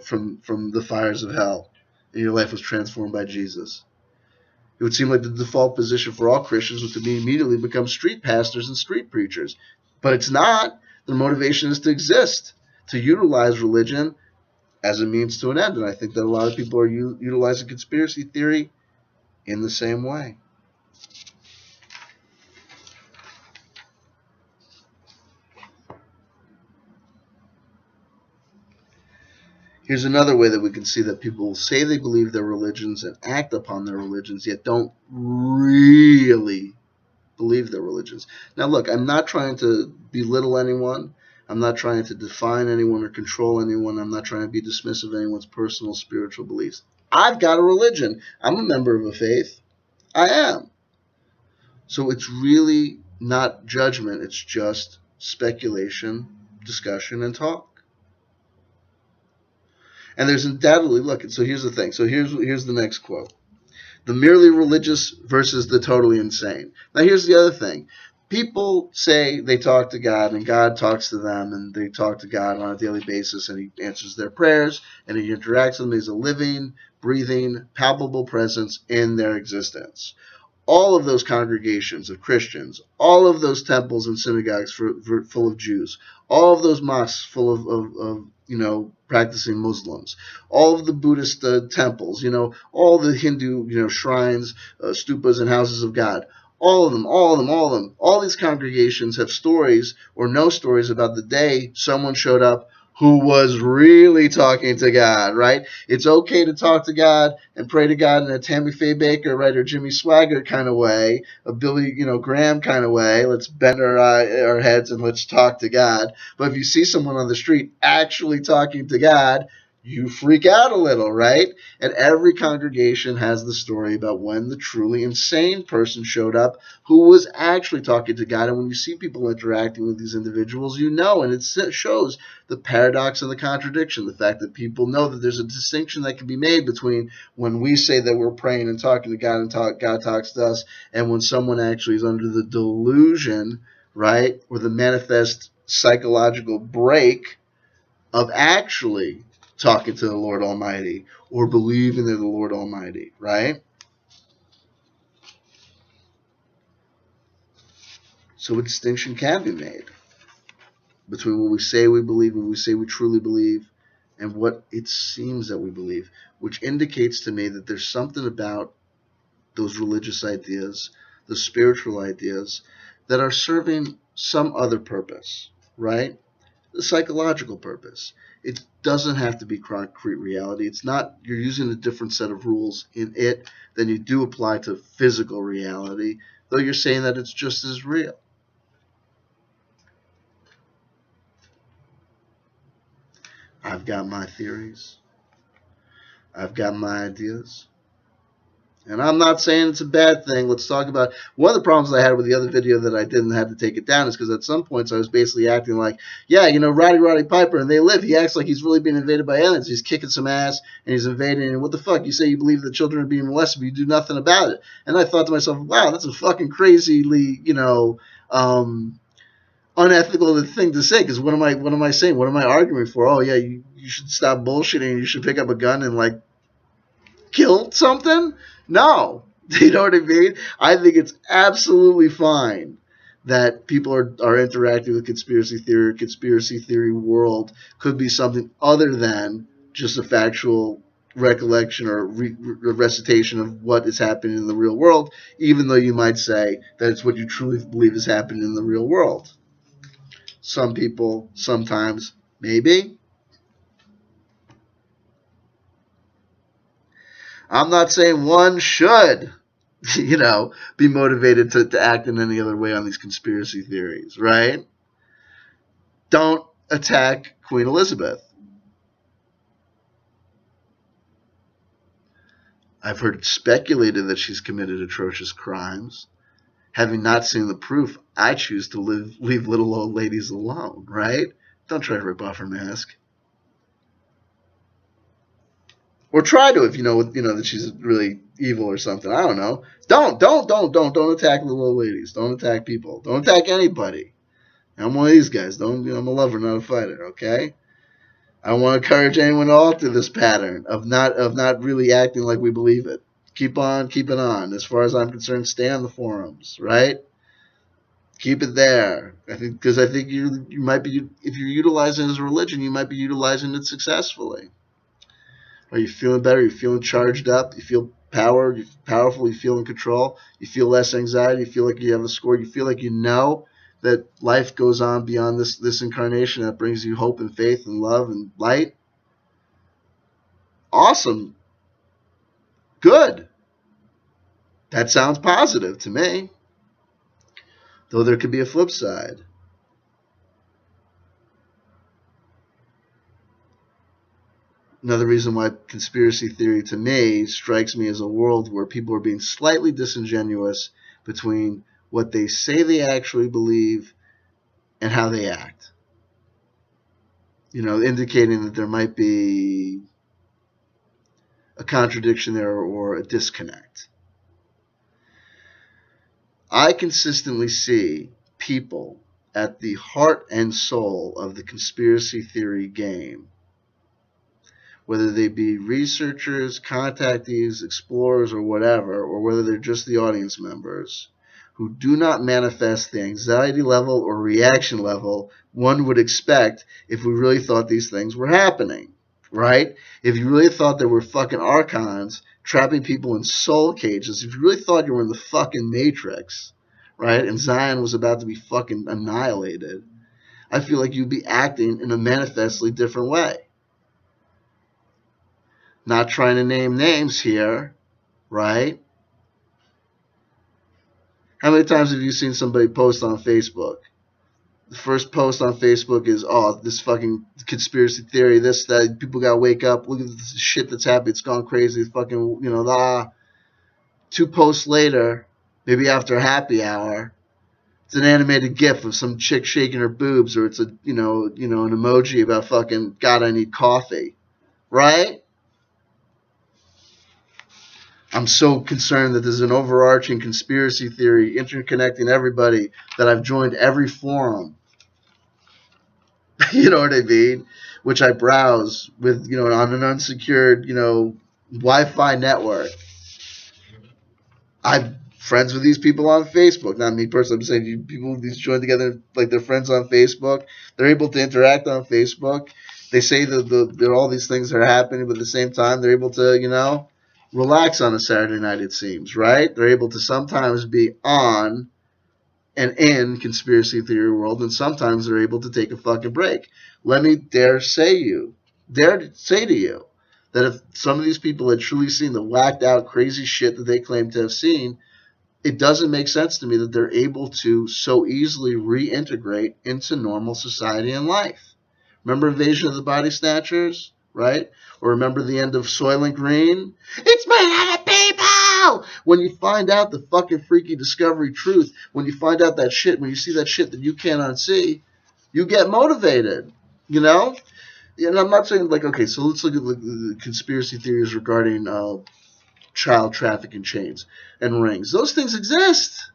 from the fires of hell, and your life was transformed by Jesus? It would seem like the default position for all Christians was to immediately become street pastors and street preachers. But it's not. Their motivation is to exist, to utilize religion as a means to an end. And I think that a lot of people are utilizing conspiracy theory in the same way. Here's another way that we can see that people say they believe their religions and act upon their religions, yet don't really believe their religions. Now, look, I'm not trying to belittle anyone. I'm not trying to define anyone or control anyone. I'm not trying to be dismissive of anyone's personal spiritual beliefs. I've got a religion. I'm a member of a faith. I am. So it's really not judgment. It's just speculation, discussion, and talk. And there's undoubtedly, look, so here's the thing. So here's the next quote. The merely religious versus the totally insane. Now here's the other thing. People say they talk to God and God talks to them, and they talk to God on a daily basis, and he answers their prayers and he interacts with them. He's a living, breathing, palpable presence in their existence. All of those congregations of Christians, all of those temples and synagogues full of Jews, all of those mosques full of practicing Muslims, all of the Buddhist temples, all the Hindu, shrines, stupas, and houses of God. All of them, all these congregations have stories or no stories about the day someone showed up who was really talking to God, right? It's okay to talk to God and pray to God in a Tammy Faye Baker, right, or Jimmy Swaggart kind of way, a Billy, Graham kind of way. Let's bend our heads and let's talk to God. But if you see someone on the street actually talking to God, you freak out a little, right? And every congregation has the story about when the truly insane person showed up who was actually talking to God. And when you see people interacting with these individuals, and it shows the paradox and the contradiction, the fact that people know that there's a distinction that can be made between when we say that we're praying and talking to God and God talks to us, and when someone actually is under the delusion, right, or the manifest psychological break of actually talking to the Lord Almighty or believing in the Lord Almighty, right? So a distinction can be made between what we say we believe and what we say we truly believe and what it seems that we believe, which indicates to me that there's something about those religious ideas, the spiritual ideas, that are serving some other purpose, right? The psychological purpose. It doesn't have to be concrete reality. It's not, you're using a different set of rules in it than you do apply to physical reality, though you're saying that it's just as real. I've got my theories. I've got my ideas. And I'm not saying it's a bad thing. Let's talk about one of the problems I had with the other video that I didn't have to take it down is because at some points I was basically acting like, yeah, Roddy Piper and They Live. He acts like he's really being invaded by aliens. He's kicking some ass and he's invading. And what the fuck? You say you believe that children are being molested, but you do nothing about it. And I thought to myself, wow, that's a fucking crazily, unethical thing to say. Because what am I saying? What am I arguing for? Oh yeah, you should stop bullshitting. You should pick up a gun and kill something? No. You know what I mean? I think it's absolutely fine that people are interacting with conspiracy theory. Conspiracy theory world could be something other than just a factual recollection or recitation of what is happening in the real world, even though you might say that it's what you truly believe is happening in the real world. Some people, sometimes, maybe. I'm not saying one should, be motivated to act in any other way on these conspiracy theories, right? Don't attack Queen Elizabeth. I've heard it speculated that she's committed atrocious crimes. Having not seen the proof, I choose to leave little old ladies alone, right? Don't try to rip off her mask. Or try to if you know that she's really evil or something. I don't know. Don't attack little old ladies. Don't attack people. Don't attack anybody. I'm one of these guys. I'm a lover, not a fighter. Okay. I don't want to encourage anyone to alter this pattern of not really acting like we believe it. Keep on keeping on. As far as I'm concerned, stay on the forums, right? Keep it there. I think you might be, if you're utilizing it as a religion, you might be utilizing it successfully. Are you feeling better? You're feeling charged up. You feel powered. You're powerful. You feel in control. You feel less anxiety. You feel like you have a score. You feel like you know that life goes on beyond this incarnation that brings you hope and faith and love and light. Awesome. Good. That sounds positive to me. Though there could be a flip side. Another reason why conspiracy theory to me strikes me as a world where people are being slightly disingenuous between what they say they actually believe and how they act. Indicating that there might be a contradiction there or a disconnect. I consistently see people at the heart and soul of the conspiracy theory game, whether they be researchers, contactees, explorers, or whatever, or whether they're just the audience members, who do not manifest the anxiety level or reaction level one would expect if we really thought these things were happening, right? If you really thought there were fucking archons trapping people in soul cages, if you really thought you were in the fucking Matrix, right, and Zion was about to be fucking annihilated, I feel like you'd be acting in a manifestly different way. Not trying to name names here, right? How many times have you seen somebody post on Facebook? The first post on Facebook is, oh, this fucking conspiracy theory, this, that, people gotta wake up, look at this shit that's happening, it's gone crazy, fucking, 2 posts later, maybe after a happy hour, it's an animated gif of some chick shaking her boobs, or it's an emoji about fucking, God, I need coffee, right? I'm so concerned that there's an overarching conspiracy theory interconnecting everybody that I've joined every forum. You know what I mean? Which I browse with, on an unsecured, Wi-Fi network. I'm friends with these people on Facebook. Not me personally. I'm saying these join together like they're friends on Facebook. They're able to interact on Facebook. They say that there are all these things that are happening, but at the same time, they're able to, relax on a Saturday night, it seems, right? They're able to sometimes be on and in conspiracy theory world, and sometimes they're able to take a fucking break. Let me dare say to you that if some of these people had truly seen the whacked out crazy shit that they claim to have seen, it doesn't make sense to me that they're able to so easily reintegrate into normal society and life. Remember Invasion of the Body Snatchers, right? Or remember the end of Soylent Green? It's made out of people! When you find out the fucking freaky discovery truth, when you find out that shit, when you see that shit that you cannot see, you get motivated, And I'm not saying, okay, so let's look at the conspiracy theories regarding child trafficking chains and rings. Those things exist.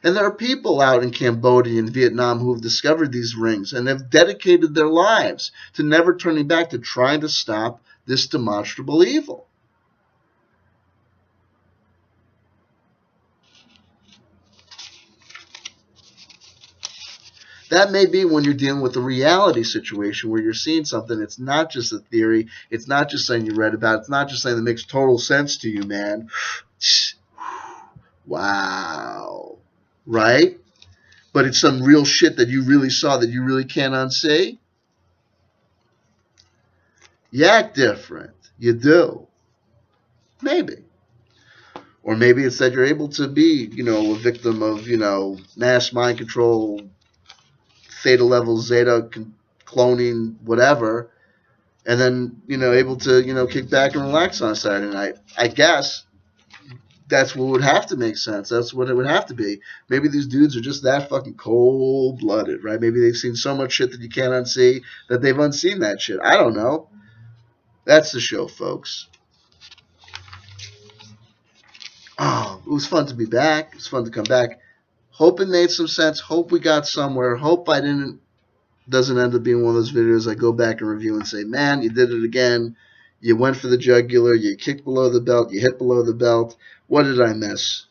And there are people out in Cambodia and Vietnam who have discovered these rings and have dedicated their lives to never turning back, to trying to stop this demonstrable evil. That may be when you're dealing with a reality situation where you're seeing something. It's not just a theory. It's not just something you read about. It's not just something that makes total sense to you, man. Wow. Right? But it's some real shit that you really saw that you really can't unsee. You act different. You do. Maybe. Or maybe it's that you're able to be, a victim of, mass mind control, theta level, zeta cloning, whatever, and then able to kick back and relax on a Saturday night. I guess that's what would have to make sense. That's what it would have to be. Maybe these dudes are just that fucking cold blooded, right? Maybe they've seen so much shit that you can't unsee that they've unseen that shit. I don't know. That's the show, folks. Oh, it was fun to be back. It was fun to come back. Hope it made some sense. Hope we got somewhere. Hope I didn't doesn't end up being one of those videos I go back and review and say, man, you did it again. You went for the jugular. You kicked below the belt. You hit below the belt. What did I miss?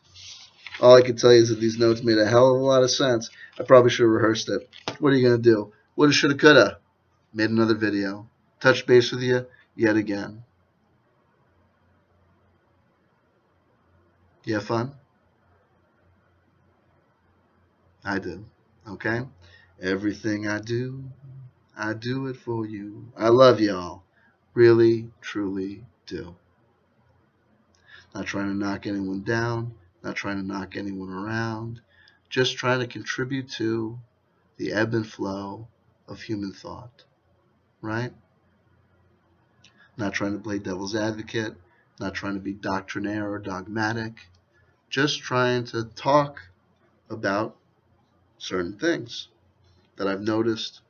All I can tell you is that these notes made a hell of a lot of sense. I probably should have rehearsed it. What are you going to do? Woulda, shoulda, coulda. Made another video. Touch base with you yet again. You have fun? I did. Okay? Everything I do it for you. I love y'all. Really, truly do. Not trying to knock anyone down. Not trying to knock anyone around. Just trying to contribute to the ebb and flow of human thought. Right? Not trying to play devil's advocate. Not trying to be doctrinaire or dogmatic. Just trying to talk about certain things that I've noticed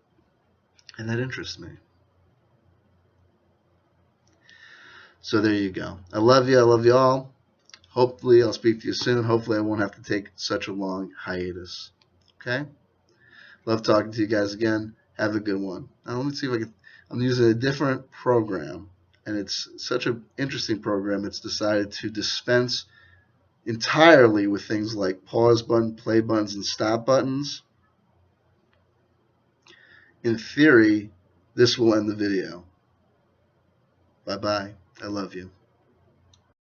and that interest me. So there you go. I love you. I love you all. Hopefully I'll speak to you soon. Hopefully I won't have to take such a long hiatus. Okay? Love talking to you guys again. Have a good one. Now let me see if I can. I'm using a different program, and it's such an interesting program. It's decided to dispense entirely with things like pause button, play buttons, and stop buttons. In theory, this will end the video. Bye-bye. I love you.